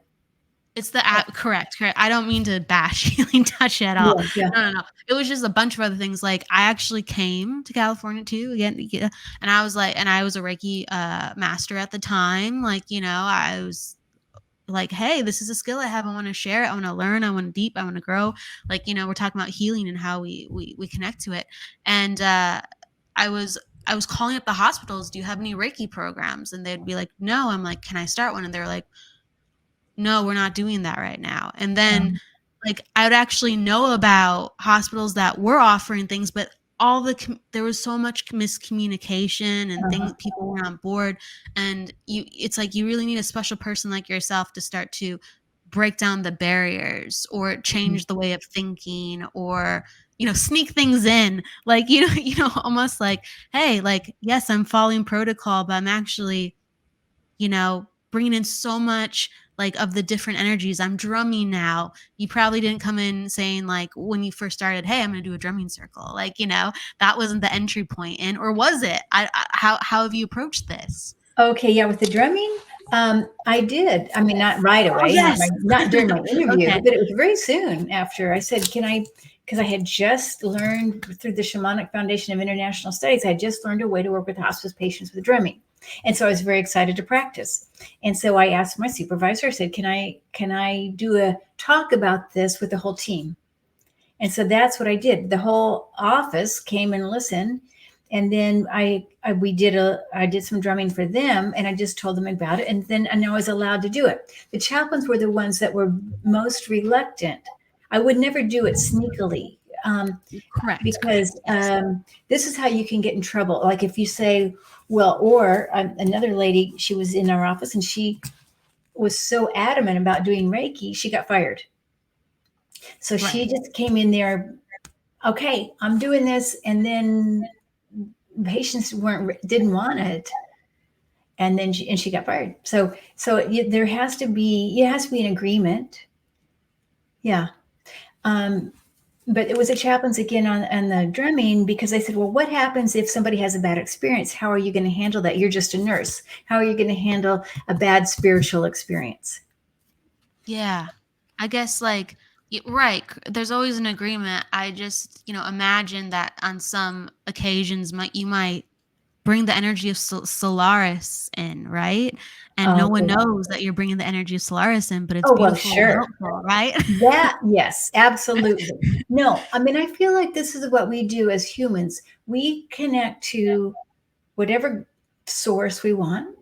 It's the app, correct, correct. I don't mean to bash healing touch at all. Yeah, yeah. No, no, no. It was just a bunch of other things. Like I actually came to California too again, yeah, and I was like, and I was a Reiki master at the time. Like, I was like, hey, this is a skill I have. I want to share it. I want to learn. I want to deep. I want to grow. Like, we're talking about healing and how we connect to it. And I was I was calling up the hospitals. Do you have any Reiki programs? And they'd be like, no. I'm like, can I start one? And they're like, no, we're not doing that right now. And then Um, like I would actually know about hospitals that were offering things, but there was so much miscommunication and uh-huh. things people weren't on board. And it's like you really need a special person like yourself to start to break down the barriers or Mhm. change the way of thinking or sneak things in like almost like, hey, like yes, I'm following protocol, but I'm actually bringing in so much like of the different energies. I'm drumming now. You probably didn't come in saying like when you first started, "Hey, I'm going to do a drumming circle." Like, that wasn't the entry point in, or was it? How have you approached this? Okay, yeah, with the drumming, I did. I mean, not right Oh, away, yes. not during my interview, Okay. but it was very soon after. I said, "Can I?" Because I had just learned through the Shamanic Foundation of International Studies, I had just learned a way to work with hospice patients with drumming, and so I was very excited to practice. And so I asked my supervisor. I said, "Can I do a talk about this with the whole team?" And so that's what I did. The whole office came and listened. And then I did some drumming for them, and I just told them about it. And I was allowed to do it. The chaplains were the ones that were most reluctant. I would never do it sneakily. Correct. Correct. Because Yes. this is how you can get in trouble. Like if you say, well, or another lady, she was in our office and she was so adamant about doing Reiki, she got fired. So she Right. just came in there, okay, I'm doing this, and then patients weren't didn't want it, and then she got fired. There has to be an agreement, yeah. Um, but it was a chaplains again on the drumming because they said, well, what happens if somebody has a bad experience? How are you going to handle that? You're just a nurse. How are you going to handle a bad spiritual experience? Yeah. I guess like right, there's always an agreement. I just, imagine that on some occasions you might bring the energy of Solaris in, right? And no one Okay. knows that you're bringing the energy of Solaris in, but it's Oh well, beautiful and sure. helpful, right? That, yes, absolutely. No, I mean, I feel like this is what we do as humans. We connect to whatever source we want,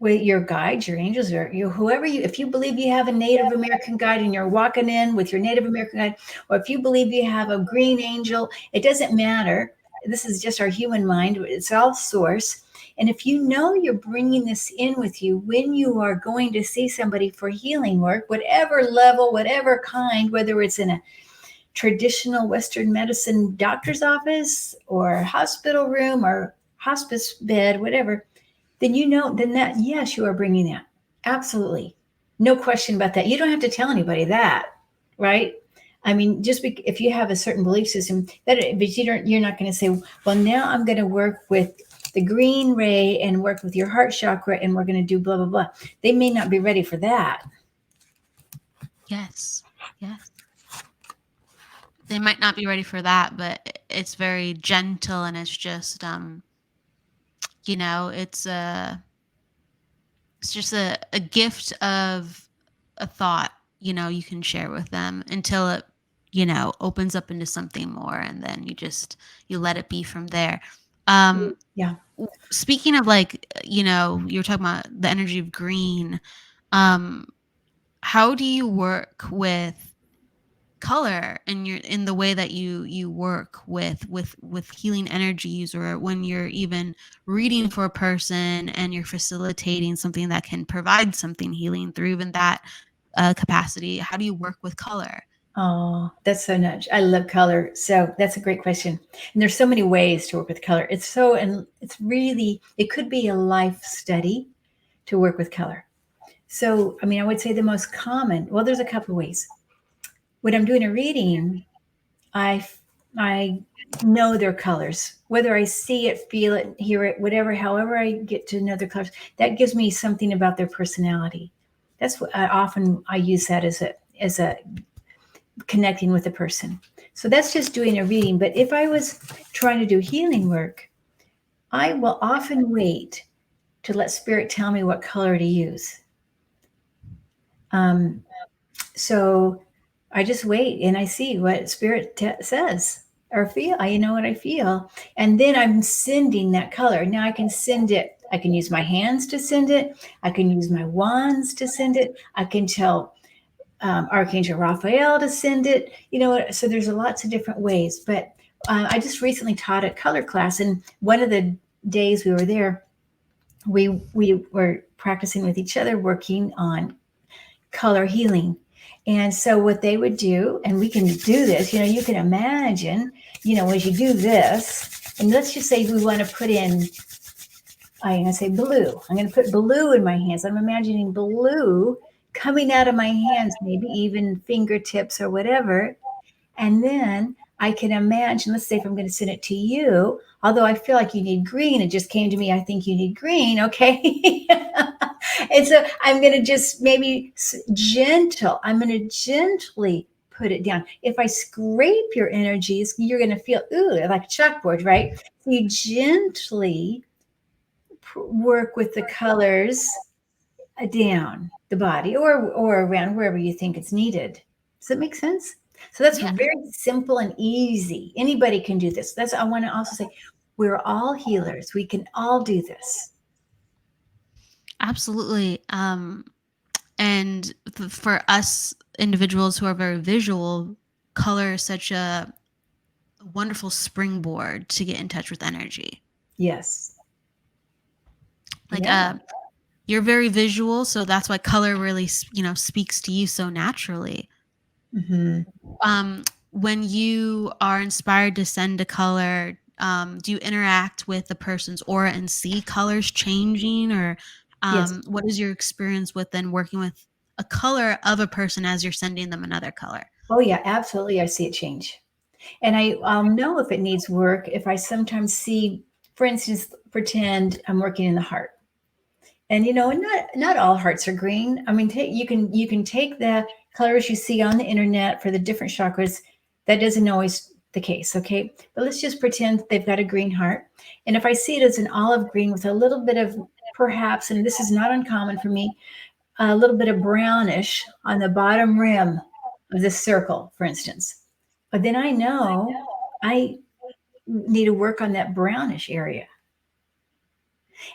with your guides, your angels, or whoever if you believe you have a Native American guide and you're walking in with your Native American guide, or if you believe you have a green angel, it doesn't matter. This is just our human mind. It's all source. And if you know you're bringing this in with you when you are going to see somebody for healing work, whatever level, whatever kind, whether it's in a traditional Western medicine doctor's office or hospital room or hospice bed, whatever, then then that, yes, you are bringing that. Absolutely. No question about that. You don't have to tell anybody that, right? I mean, if you have a certain belief system, but you're not going to say, well, now I'm going to work with the green ray and work with your heart chakra and we're going to do blah, blah, blah. They may not be ready for that. Yes. Yes. They might not be ready for that, but it's very gentle and it's just it's just a gift of a thought, you can share with them until it, opens up into something more and then you let it be from there. Um Yeah. Speaking of like, you were talking about the energy of green. Um how do you work with color in the way that you work with healing energies, or when you're even reading for a person and you're facilitating something that can provide something healing through even that capacity? How do you work with color? Oh, that's so nice. I love color. So that's a great question. And there's so many ways to work with color. And it's really, it could be a life study to work with color. So, I mean, I would say the most common, well, there's a couple of ways. When I'm doing a reading, I know their colors, whether I see it, feel it, hear it, whatever, however I get to know their colors, that gives me something about their personality. That's what I use that as a connecting with a person. So that's just doing a reading. But if I was trying to do healing work, I will often wait to let spirit tell me what color to use. Um, so I just wait and I see what spirit says or feel. I know what I feel, and then I'm sending that color. Now I can send it. I can use my hands to send it. I can use my wands to send it. I can tell Archangel Raphael to send it. So there's lots of different ways. But I just recently taught a color class, and one of the days we were there, we were practicing with each other, working on color healing. And so what they would do, and we can do this, you can imagine, as you do this, and let's just say we want to put in, I'm going to say blue. I'm going to put blue in my hands. I'm imagining blue coming out of my hands, maybe even fingertips or whatever. And then I can imagine, let's say if I'm going to send it to you, although I feel like you need green, it just came to me, I think you need green, okay? And so I'm going to just maybe I'm going to gently put it down. If I scrape your energies, you're going to feel, ooh, like a chalkboard, right? So you gently work with the colors down the body or around wherever you think it's needed. Does that make sense? So that's Yeah, very simple and easy. Anybody can do this. That's I want to also say we're all healers. We can all do this. absolutely. And for us individuals who are very visual, color is such a wonderful springboard to get in touch with energy. Yes. Like Yeah. you're very visual, so that's why color really, speaks to you so naturally. Hmm. Um when you are inspired to send a color, do you interact with the person's aura and see colors changing, or Yes. what is your experience with then working with a color of a person as you're sending them another color? Oh yeah, absolutely. I see it change. And I'll know if it needs work if I sometimes see, for instance, pretend I'm working in the heart. And and not all hearts are green. I mean, you can take the colors you see on the internet for the different chakras. That isn't always the case, okay? But let's just pretend they've got a green heart. And if I see it as an olive green with a little bit of perhaps, and this is not uncommon for me, a little bit of brownish on the bottom rim of this circle, for instance. But then I know I need to work on that brownish area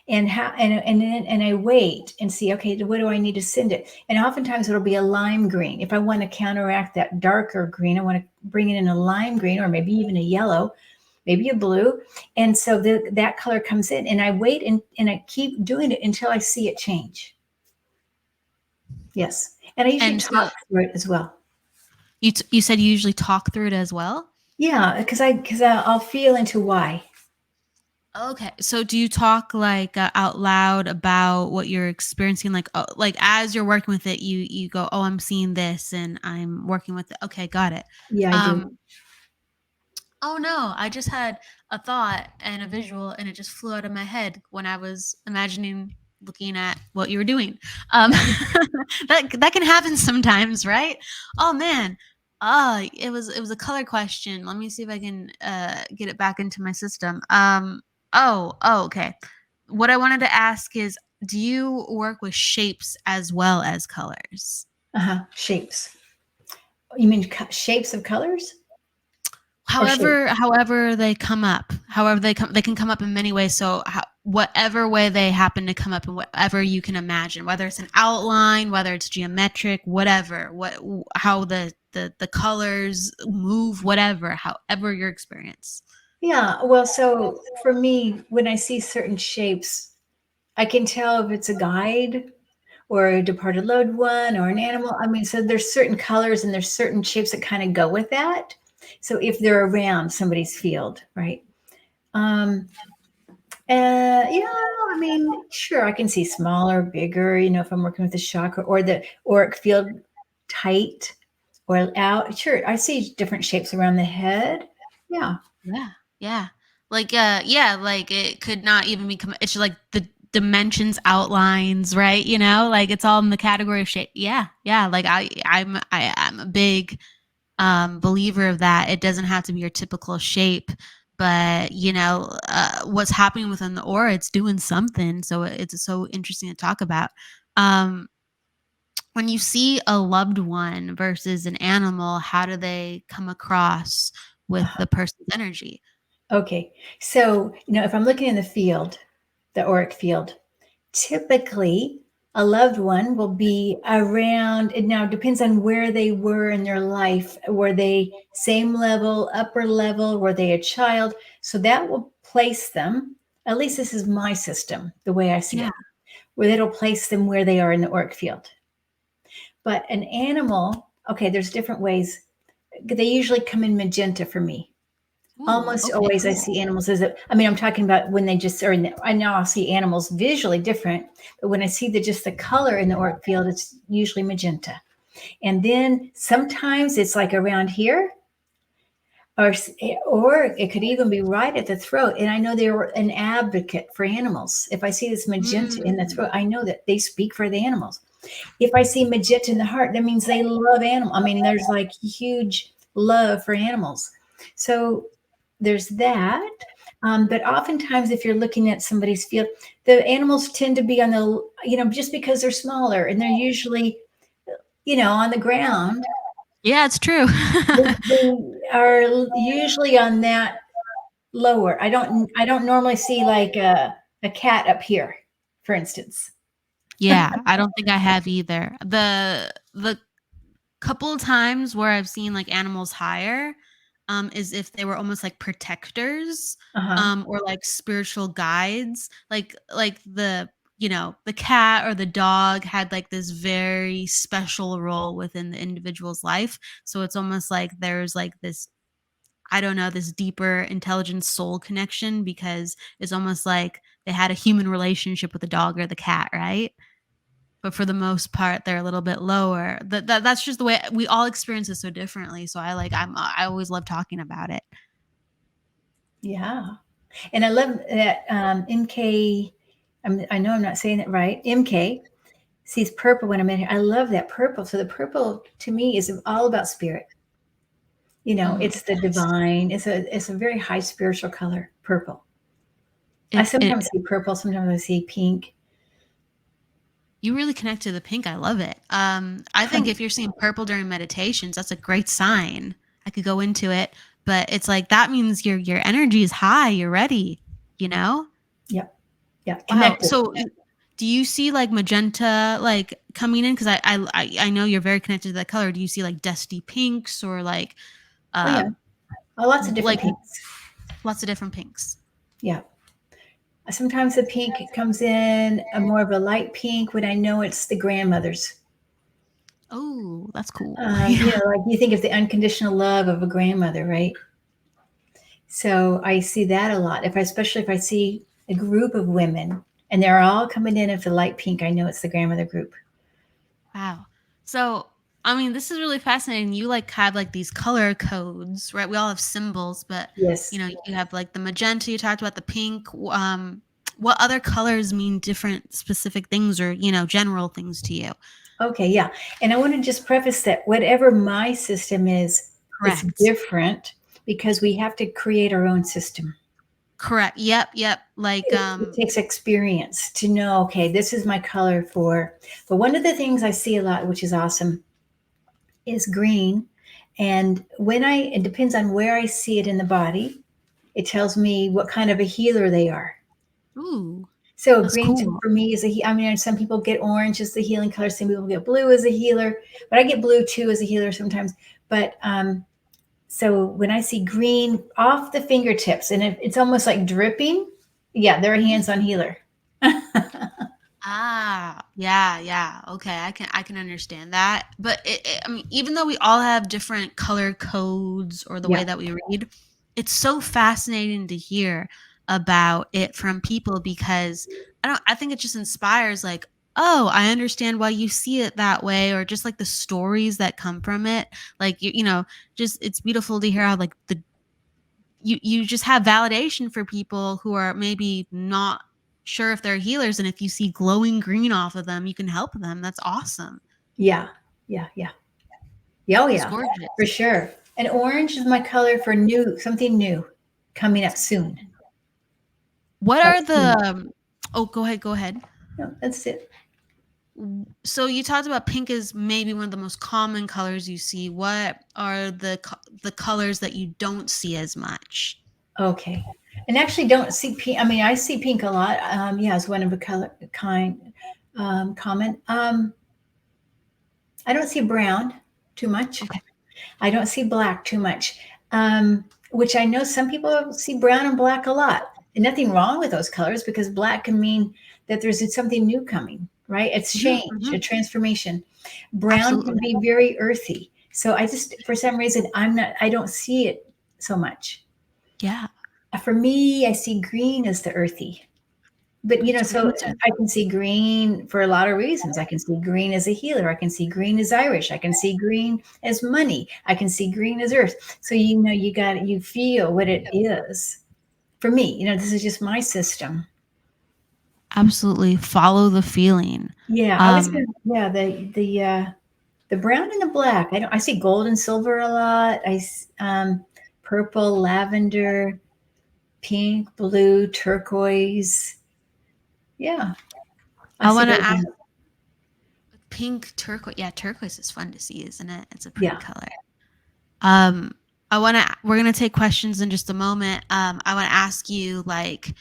and how and I wait and see, okay, what do I need to send it? And oftentimes it'll be a lime green. If I want to counteract that darker green, I want to bring it in a lime green or maybe even a yellow, maybe a blue. And so that color comes in and I wait and I keep doing it until I see it change. Yes. And I usually And talk so through it as well. you said you usually talk through it as well. Yeah, because I'll feel into why. Okay. So do you talk like out loud about what you're experiencing? Like as you're working with it, you go, "Oh, I'm seeing this, and I'm working with it." Okay, got it. Yeah, I do. Um, oh no, I just had a thought and a visual, and it just flew out of my head when I was imagining looking at what you were doing. That can happen sometimes, right? Oh man. It was a color question. Let me see if I can get it back into my system. Okay. What I wanted to ask is, do you work with shapes as well as colors? Uh-huh. Shapes. You mean shapes of colors or shapes? However they come up, however they can come up in many ways. So whatever way they happen to come up, and whatever you can imagine, whether it's an outline, whether it's geometric, whatever, how the colors move, whatever, however your experience. Yeah, well, so for me, when I see certain shapes, I can tell if it's a guide or a departed loved one or an animal. I mean, so there's certain colors and there's certain shapes that kind of go with that. So if they're around somebody's field, right? Um, yeah, I mean, sure, I can see smaller, bigger, if I'm working with the chakra or the auric field tight or out. Sure, I see different shapes around the head. Yeah. Yeah, yeah. Yeah, like it could not even become, it's just like the dimensions, outlines, right? Like it's all in the category of shape. Yeah, yeah. Like I'm a big believer of that. It doesn't have to be your typical shape, but what's happening within the aura, it's doing something. So it's so interesting to talk about. Um, when you see a loved one versus an animal, how do they come across with the person's energy? Okay. So, if I'm looking in the field, the auric field, typically a loved one will be around, it now depends on where they were in their life. Were they same level, upper level? Were they a child? So that will place them, at least this is my system, the way I see Yeah. it, where it'll place them where they are in the auric field. But an animal, okay, there's different ways. They usually come in magenta for me. Ooh, Almost okay, always I cool. see animals I'm talking about when they just are I know I'll see animals visually different, but when I see just the color in the auric field, it's usually magenta. And then sometimes it's like around here, or it could even be right at the throat. And I know they were an advocate for animals. If I see this magenta in the throat, Mm. I know that they speak for the animals. If I see magenta in the heart, that means they love animals. I mean, there's like huge love for animals. So there's that. But oftentimes, if you're looking at somebody's field, the animals tend to be on the, just because they're smaller and they're usually, on the ground, Yeah, it's true. they are usually on that lower. I don't normally see like a cat up here, for instance. Yeah, I don't think I have either. The couple of times where I've seen like animals higher, is if they were almost like protectors, Uh-huh. or like spiritual guides. Like the cat or the dog had like this very special role within the individual's life. So it's almost like there's like this, I don't know, this deeper intelligent soul connection because it's almost like they had a human relationship with the dog or the cat, right? But for the most part, they're a little bit lower. That's just the way we all experience it so differently. So I always love talking about it. Yeah. And I love that MK, I know I'm not saying it right. MK sees purple when I'm in here. I love that purple. So the purple to me is all about spirit. It's the Yes. divine. It's a very high spiritual color, purple. I It sometimes see purple, sometimes I see pink. You really connect to the pink. I love it. I think if you're seeing purple during meditations, that's a great sign. I could go into it, but it's like that means your energy is high. You're ready. You know. Yep. Yeah. Wow. Connected. So do you see like magenta like coming in? Because I know you're very connected to that color. Do you see like dusty pinks or like Oh yeah. uh Oh, lots of different like pinks. lots of different pinks? Yeah. Sometimes the pink comes in a more of a light pink when I know it's the grandmothers. Oh, that's cool. Yeah. Like you think of the unconditional love of a grandmother, right? So I see that a lot. Especially if I see a group of women and they're all coming in of the light pink, I know it's the grandmother group. Wow. So, I mean, this is really fascinating. You like have like these color codes, right? We all have symbols, but Yes. you have like the magenta, you talked about the pink. What other colors mean different specific things or, general things to you? Okay, yeah. And I want to just preface that whatever my system is, it's Correct. different because we have to create our own system. Correct. Yep, yep. Like It takes experience to know, okay, this is my color for. But one of the things I see a lot, which is awesome, is green. And it depends on where I see it in the body, it tells me what kind of a healer they are. ooh, So that's green cool. for me is I mean, some people get orange as the healing color. Some people get blue as a healer, but I get blue too as a healer sometimes. But so when I see green off the fingertips and it's almost like dripping, yeah, they're a hands-on healer. Ah, yeah, yeah. Okay, I can understand that. But I mean, even though we all have different color codes or the Yeah, way that we read, it's so fascinating to hear about it from people because I think it just inspires like, oh, I understand why you see it that way or just like the stories that come from it. Like just it's beautiful to hear how like you just have validation for people who are maybe not sure if they're healers, and if you see glowing green off of them, you can help them. That's awesome. yeah, yeah, yeah. Yeah, oh That's yeah, for gorgeous. sure. And orange is my color for something new coming up soon. What Like are soon. the oh, go ahead. No, that's it. So you talked about pink is maybe one of the most common colors you see. What are the colors that you don't see as much? Okay. And actually don't see pink. I mean, I see pink a lot. Yeah, it's one of a color kind common. I don't see brown too much. Okay. I don't see black too much. Which I know some people see brown and black a lot. And nothing wrong with those colors because black can mean that there's something new coming, right? It's Hmm, change, hmm. a transformation. Brown can Absolutely. be very earthy. So for some reason, I don't see it so much. Yeah. For me, I see green as the earthy. But, That's so really interesting. I can see green for a lot of reasons. I can see green as a healer. I can see green as Irish. I can see green as money. I can see green as earth. So, you feel what it is. For me, this is just my system. Absolutely. Follow the feeling. Yeah, I was Um, gonna, yeah, the brown and the black. I see gold and silver a lot. Purple, lavender, pink, blue, turquoise. Yeah, I I see want to those. ask pink turquoise. Yeah, turquoise is fun to see, isn't it? It's a pretty Yeah. color. We're gonna take questions in just a moment. I want to ask you, like,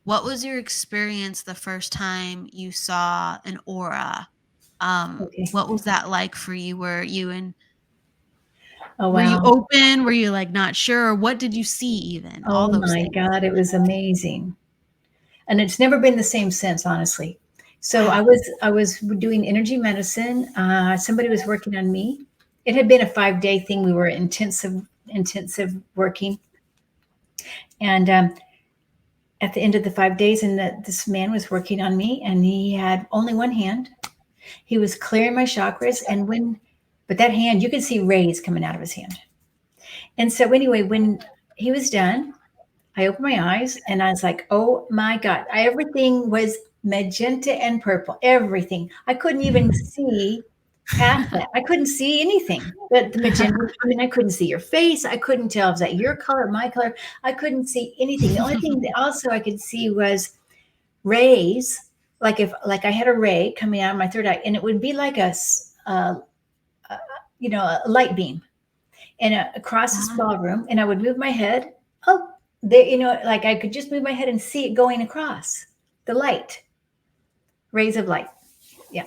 what was your experience the first time you saw an aura? Okay. What was that like for you? Oh, Were you wow. open? Were you like not sure? What did you see even? All Oh those my things. God, it was amazing. And it's never been the same since, honestly. So I Wow. was I was doing energy medicine. Somebody was working on me. It had been a 5-day thing. We were intensive working, and at the end of the 5 days, and this man was working on me, and he had only one hand. He was clearing my chakras, but that hand, you could see rays coming out of his hand. And so anyway, when he was done, I opened my eyes and I was like, oh my God, everything was magenta and purple, everything. I couldn't even see past that. I couldn't see anything. But the magenta, I mean, I couldn't see your face. I couldn't tell if that your color, my color. I couldn't see anything. The only thing that also I could see was rays, like I had a ray coming out of my third eye, and it would be like a a light beam and across this Wow. ballroom, and I would move my head. Oh, there, like I could just move my head and see it going across the light, rays of light. Yeah,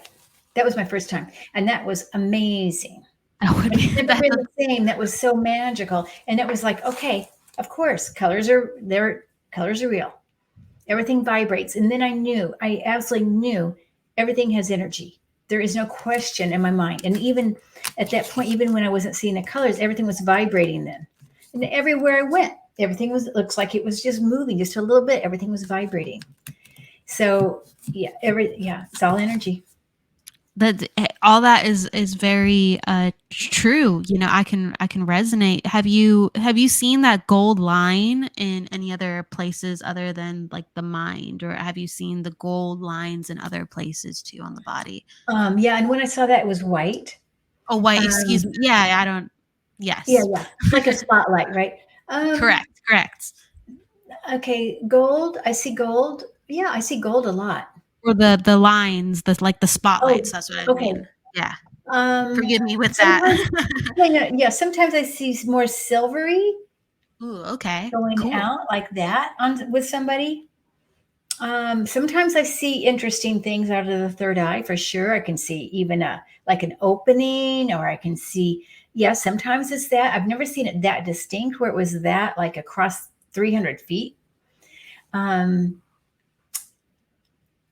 that was my first time, and that was amazing. That would And be it's never that. been the same. That was so magical, and it was like, okay, of course, colors are there. Colors are real. Everything vibrates, and then I absolutely knew, everything has energy. There is no question in my mind, and even at that point, even when I wasn't seeing the colors, everything was vibrating then, and everywhere I went, everything was, it looks like it was just moving just a little bit, everything was vibrating. So yeah, it's all energy. All that is very true. I can resonate. Have you seen that gold line in any other places other than like the mind, or have you seen the gold lines in other places too on the body? Yeah, and when I saw that, it was white. Oh, white, um excuse me. Yeah, I don't. yeah, Yes. yeah, like a spotlight, right? um Correct, correct. okay, gold, I see gold. Yeah, I see gold a lot. Or the lines, like the spotlights, Oh, that's what I okay. mean. Yeah. Um, Forgive me with that. sometimes, yeah, sometimes I see more silvery Ooh, okay. going Cool. out like that on with somebody. Sometimes I see interesting things out of the third eye for sure. I can see even like an opening, or I can see, yeah, sometimes it's that. I've never seen it that distinct where it was that like across 300 feet. Um,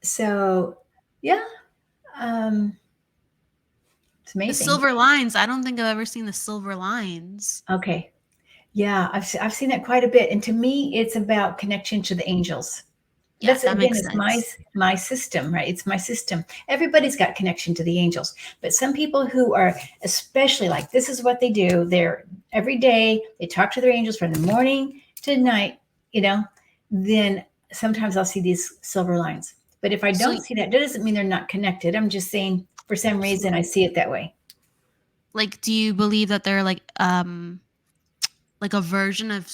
so yeah, um, it's The amazing. silver lines, I don't think I've ever seen the silver lines. Okay. Yeah, I've seen that quite a bit. And to me, it's about connection to the angels. Yeah, That's that again, makes it's my sense. my system, right? It's my system. Everybody's got connection to the angels, but some people who are especially like this is what they do. They're every day they talk to their angels from the morning to night. You know, then sometimes I'll see these silver lines. But if I So, don't see that, that doesn't mean they're not connected. I'm just saying for some reason I absolutely. see it that way. Like, do you believe that they're like a version of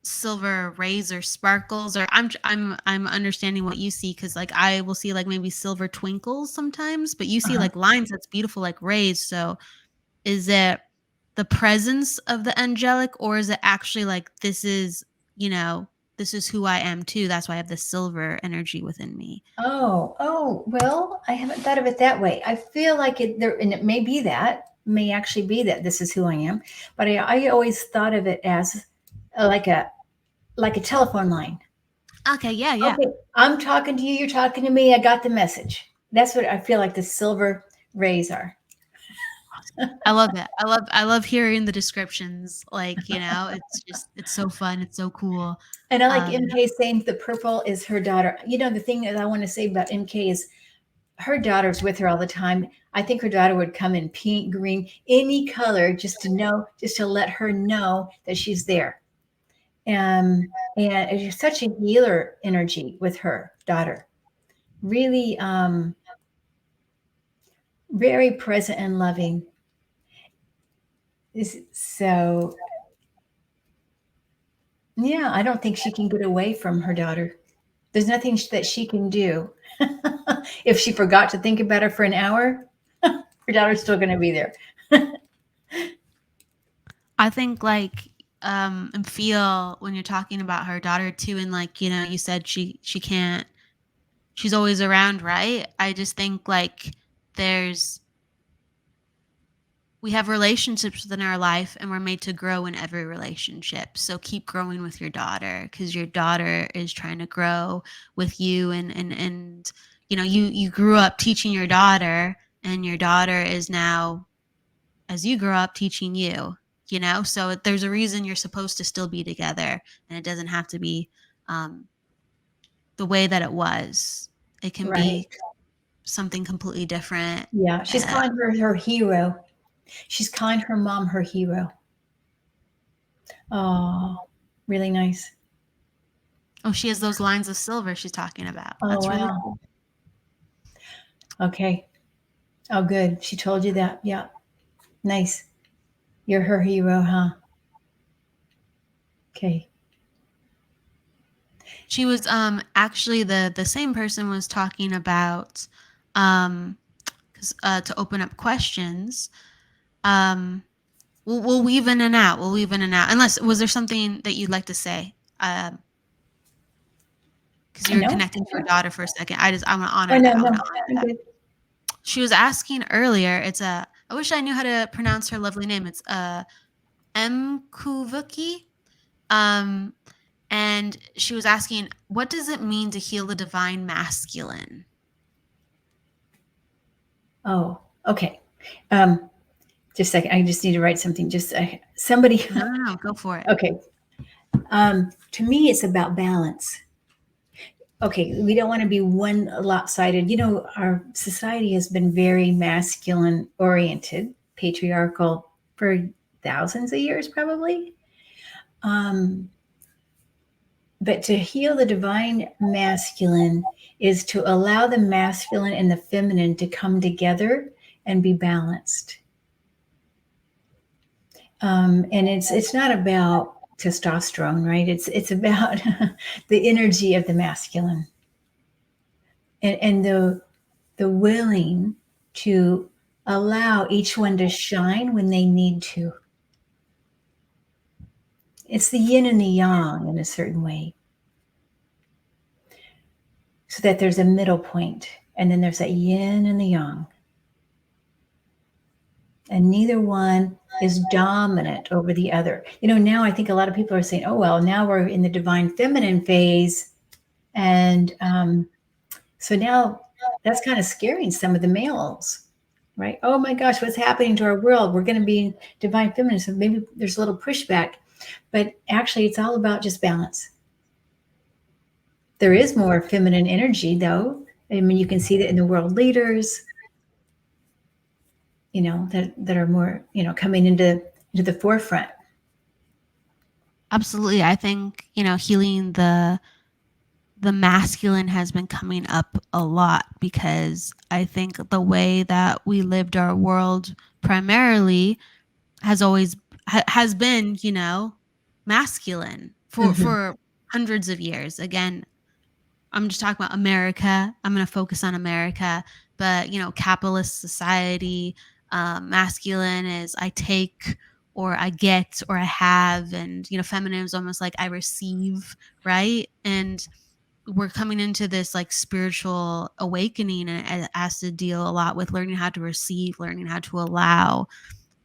silver rays or sparkles? Or I'm understanding what you see, because like I will see like maybe silver twinkles sometimes, but you see Uh-huh. like lines that's beautiful like rays. So is it the presence of the angelic, or is it actually like this is who I am too? That's why I have the silver energy within me. Well, I haven't thought of it that way. I feel like it there, and it may be that, may actually be that this is who I am, but I always thought of it as like a telephone line. Okay, yeah, yeah. Okay, I'm talking to you, you're talking to me, I got the message. That's what I feel like the silver rays are. I love it. I love hearing the descriptions. Like, it's so fun. It's so cool. And I like Um, MK saying the purple is her daughter. You know, the thing that I want to say about MK is her daughter's with her all the time. I think her daughter would come in pink, green, any color, just to know, just to let her know that she's there. And it's such a healer energy with her daughter. Really, very present and loving. So, yeah, I don't think she can get away from her daughter. There's nothing that she can do. If she forgot to think about her for an hour, her daughter's still going to be there. I think like and feel when you're talking about her daughter too, and like, you said she can't she's always around, right? I just think like there's we have relationships within our life and we're made to grow in every relationship. So keep growing with your daughter because your daughter is trying to grow with you and you grew up teaching your daughter and your daughter is now as you grow up teaching you. So there's a reason you're supposed to still be together and it doesn't have to be um, the way that it was. It can Right. be something completely different. Yeah. She's uh, calling her hero. She's calling her mom her hero. Oh, really nice. Oh, she has those lines of silver she's talking about. Oh, That's really wow. cool. Okay. Oh, good. She told you that. Yeah. Nice. You're her hero, huh? Okay. She was actually the same person was talking about um 'cause, to open up questions. Um we'll weave in and out. We'll weave in and out. Unless was there something that you'd like to say? Because you were No. connecting to her daughter for a second. I want to Oh, honor no, that. I want no. to honor I'm that. good. She was asking earlier. I wish I knew how to pronounce her lovely name. It's Mkuvuki. Um, and she was asking, what does it mean to heal the divine masculine? Oh, okay. Um, just a second. I just need to write something. Just somebody. No, no, no, go for it. Okay. To me, it's about balance. Okay, we don't want to be one lopsided. You know, our society has been very masculine oriented, patriarchal for thousands of years, probably. Um, but to heal the divine masculine is to allow the masculine and the feminine to come together and be balanced. And it's not about testosterone, right? It's about the energy of the masculine and the willing to allow each one to shine when they need to. It's the yin and the yang in a certain way, so that there's a middle point, and then there's that yin and the yang, and neither one is dominant over the other. You know, now I think a lot of people are saying, "Oh well, now we're in the divine feminine phase," and so now that's kind of scaring some of the males, right? Oh my gosh, what's happening to our world? We're going to be in divine feminine. So maybe there's a little pushback, but actually, it's all about just balance. There is more feminine energy, though. I mean, you can see that in the world leaders, that are more, coming into the forefront. Absolutely. I think, healing the masculine has been coming up a lot because I think the way that we lived our world primarily has always has been, masculine Hmm. for hundreds of years. Again, I'm just talking about America. I'm going to focus on America, but capitalist society, masculine is I take or I get or I have, and feminine is almost like I receive, right? And we're coming into this like spiritual awakening, and it has to deal a lot with learning how to receive, learning how to allow,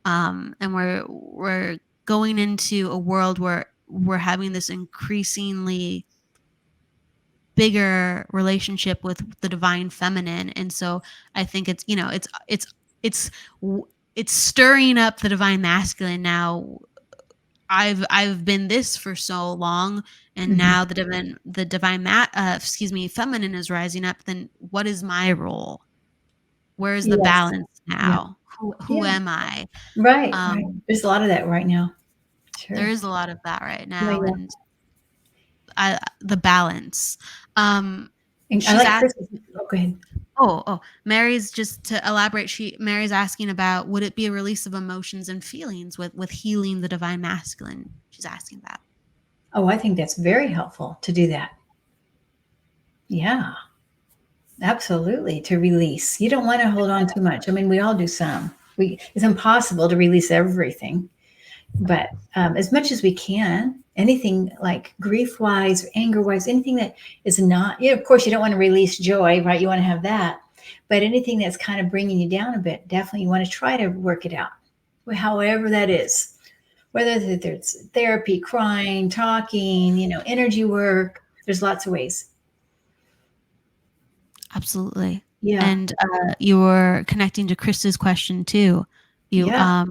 and we're going into a world where we're having this increasingly bigger relationship with the divine feminine. And so I think it's it's stirring up the divine masculine now. I've been this for so long, and Mhm. now feminine is rising up. Then what is my role? Where's the Yes. balance Yeah. now? Who Yeah. am I? Right, right. Um, There's a lot of that right now. there Sure. is a lot of that right Yeah, now, yeah. and the balance. Um, And I she's like asked. Chris. Oh, go ahead. Mary's, just to elaborate. Mary's asking about, would it be a release of emotions and feelings with healing the divine masculine? She's asking that. Oh, I think that's very helpful to do that. Yeah, absolutely. To release. You don't want to hold on too much. I mean, we all do some. It's impossible to release everything, but as much as we can, anything like grief wise, anger wise, anything that is not, of course, you don't want to release joy, right? You want to have that. But anything that's kind of bringing you down a bit, definitely you want to try to work it out, however that is. Whether it's therapy, crying, talking, energy work, there's lots of ways. Absolutely. Yeah. And you were connecting to Chris's question too. You Yeah.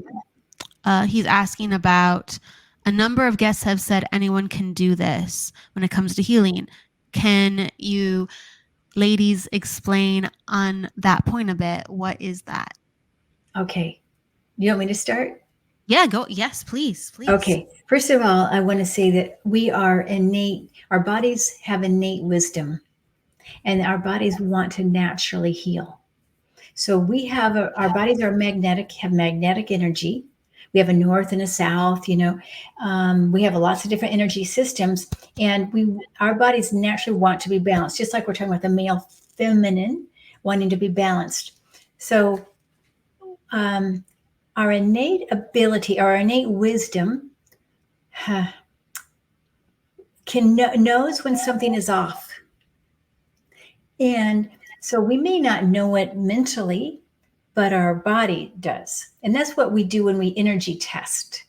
He's asking about, a number of guests have said anyone can do this when it comes to healing. Can you ladies explain on that point a bit? What is that? Okay. You want me to start? Yeah, go. Yes, please, please. Okay. First of all, I want to say that we are innate, our bodies have innate wisdom, and our bodies want to naturally heal. So we have our bodies are magnetic, have magnetic energy. We have a north and a south. We have lots of different energy systems, and our bodies naturally want to be balanced, just like we're talking about the male feminine wanting to be balanced. So um, our innate ability, our innate wisdom, knows when something is off, and so we may not know it mentally, but our body does. And that's what we do when we energy test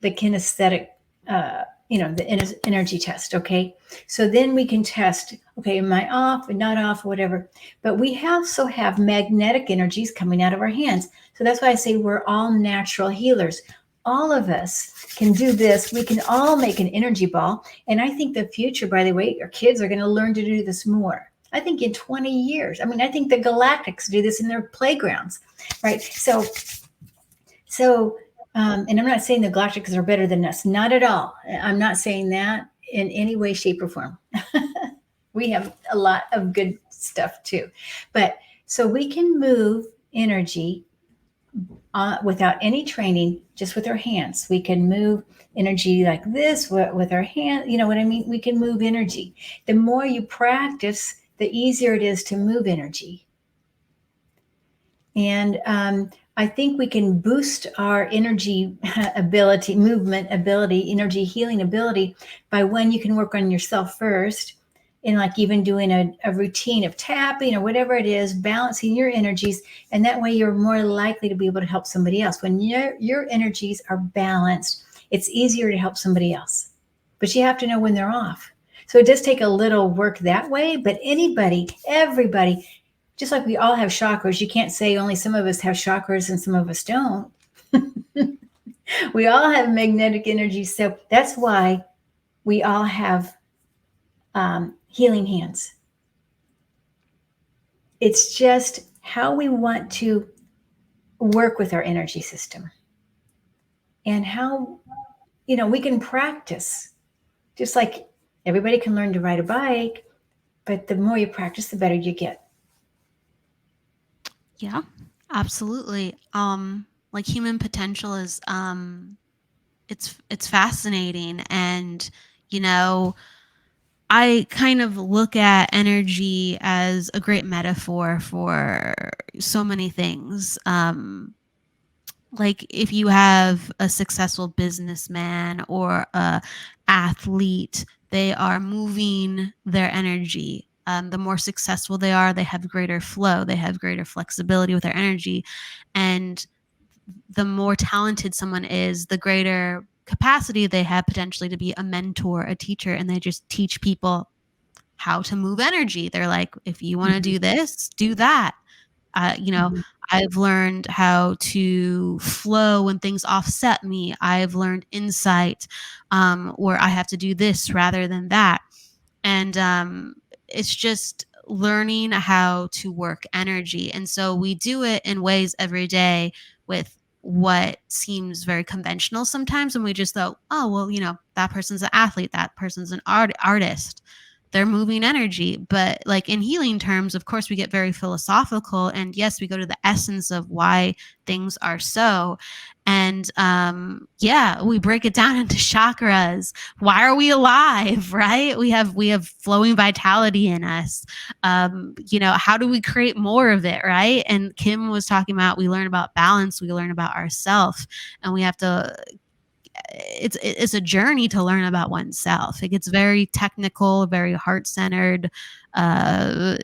the kinesthetic, the energy test. Okay. So then we can test, okay, am I off and not off or whatever? But we also have magnetic energies coming out of our hands. So that's why I say we're all natural healers. All of us can do this. We can all make an energy ball. And I think the future, by the way, our kids are going to learn to do this more. I think in 20 years, I mean, I think the galactics do this in their playgrounds, right? And I'm not saying the galactics are better than us, not at all. I'm not saying that in any way, shape, or form. We have a lot of good stuff too. But so we can move energy without any training, just with our hands. We can move energy like this with our hand. You know what I mean? We can move energy. The more you practice, the easier it is to move energy. And I think we can boost our energy ability, movement ability, energy healing ability by when you can work on yourself first. And like even doing a routine of tapping or whatever it is, balancing your energies. And that way you're more likely to be able to help somebody else. When your energies are balanced, it's easier to help somebody else. But you have to know when they're off. So it does take a little work that way. But everybody, just like we all have chakras, you can't say only some of us have chakras and some of us don't. We all have magnetic energy. So that's why we all have healing hands. It's just how we want to work with our energy system and how, we can practice. Just like everybody can learn to ride a bike, but the more you practice, the better you get. Yeah, absolutely. Like, human potential is it's fascinating, and you know I kind of look at energy as a great metaphor for so many things. Like, if you have a successful businessman or a athlete, they are moving their energy. The more successful they are, they have greater flow, they have greater flexibility with their energy, and the more talented someone is, the greater capacity they have potentially to be a mentor, a teacher, and they just teach people how to move energy. They're like, if you want to Mhm. do this, do that. You know, Mhm. I've learned how to flow when things offset me. I've learned insight, where I have to do this rather than that. And it's just learning how to work energy. And so we do it in ways every day with what seems very conventional sometimes. And we just thought, oh, well, that person's an athlete, that person's an artist. They're moving energy. But like in healing terms, of course, we get very philosophical. And yes, we go to the essence of why things are so. And yeah, we break it down into chakras. Why are we alive, right? We have flowing vitality in us. How do we create more of it, right? And Kim was talking about, we learn about balance, we learn about ourself, and we have to, it's a journey to learn about oneself. It gets very technical, very heart-centered, uh,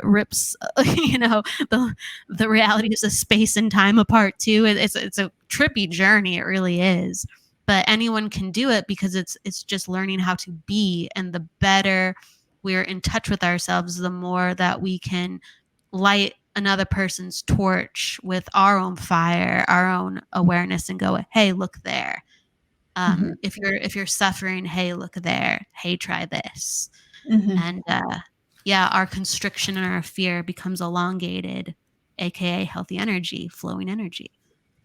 rips the realities of space and time apart too. It's a trippy journey, it really is. But anyone can do it, because it's just learning how to be. And the better we're in touch with ourselves, the more that we can light another person's torch with our own fire, our own awareness, and go, hey, look there. Mhm. If you're suffering, hey, look there. Hey, try this. Mhm. And yeah, our constriction and our fear becomes elongated, aka healthy energy, flowing energy.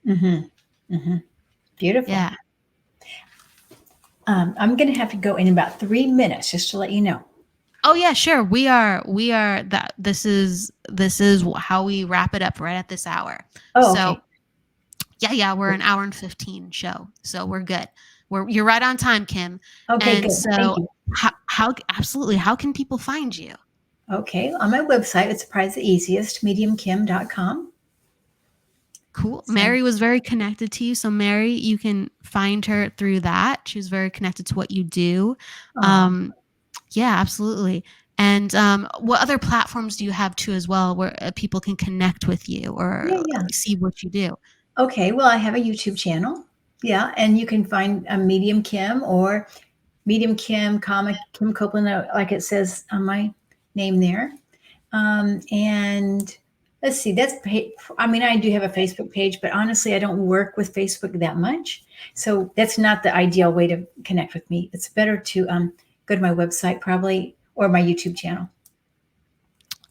Mhm. Mhm. Beautiful. Yeah. I'm gonna have to go in about 3 minutes, just to let you know. Oh yeah, sure. We are that. This is how we wrap it up right at this hour. Oh, So okay. yeah, we're an hour and 15 show, so we're good. You're right on time, Kim. Okay, And good. Thank so you. how absolutely, how can people find you? Okay, on my website, it's probably the easiest, mediumkim.com. Cool. So, Mary was very connected to you. So Mary, you can find her through that. She was very connected to what you do. oh, Um, yeah, absolutely. And what other platforms do you have too as well, where people can connect with you or yeah, yeah. see what you do? Okay, well, I have a YouTube channel. Yeah, and you can find Medium Kim or Medium Kim, comic Kim Copeland, like it says on my name there. And let's see, I mean, I do have a Facebook page, but honestly, I don't work with Facebook that much. So that's not the ideal way to connect with me. It's better to go to my website probably or my YouTube channel.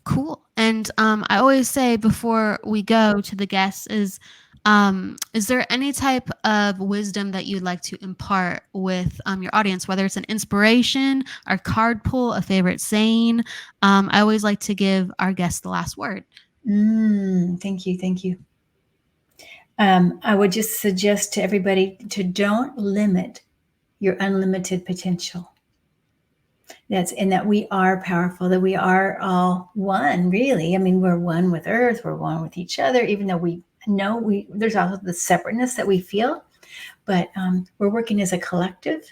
Cool. And I always say before we go to the guests is there any type of wisdom that you'd like to impart with your audience, whether it's an inspiration, our card pull, a favorite saying? I always like to give our guests the last word. Thank you. Thank you. I would just suggest to everybody to don't limit your unlimited potential. That we are powerful, that we are all one, really. I mean, we're one with earth, we're one with each other, even though we know there's also the separateness that we feel, but we're working as a collective.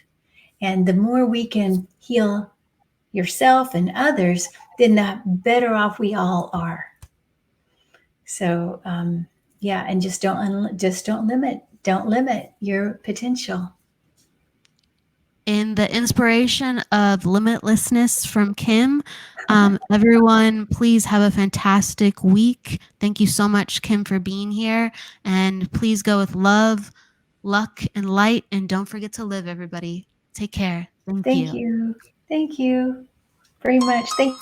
And the more we can heal yourself and others, then the better off we all are. So yeah, and just don't limit your potential. In the inspiration of limitlessness from Kim, everyone, please have a fantastic week. Thank you so much, Kim, for being here. And please go with love, luck, and light. And don't forget to live, everybody. Take care. Thank Thank you. you. Thank you very much. Thank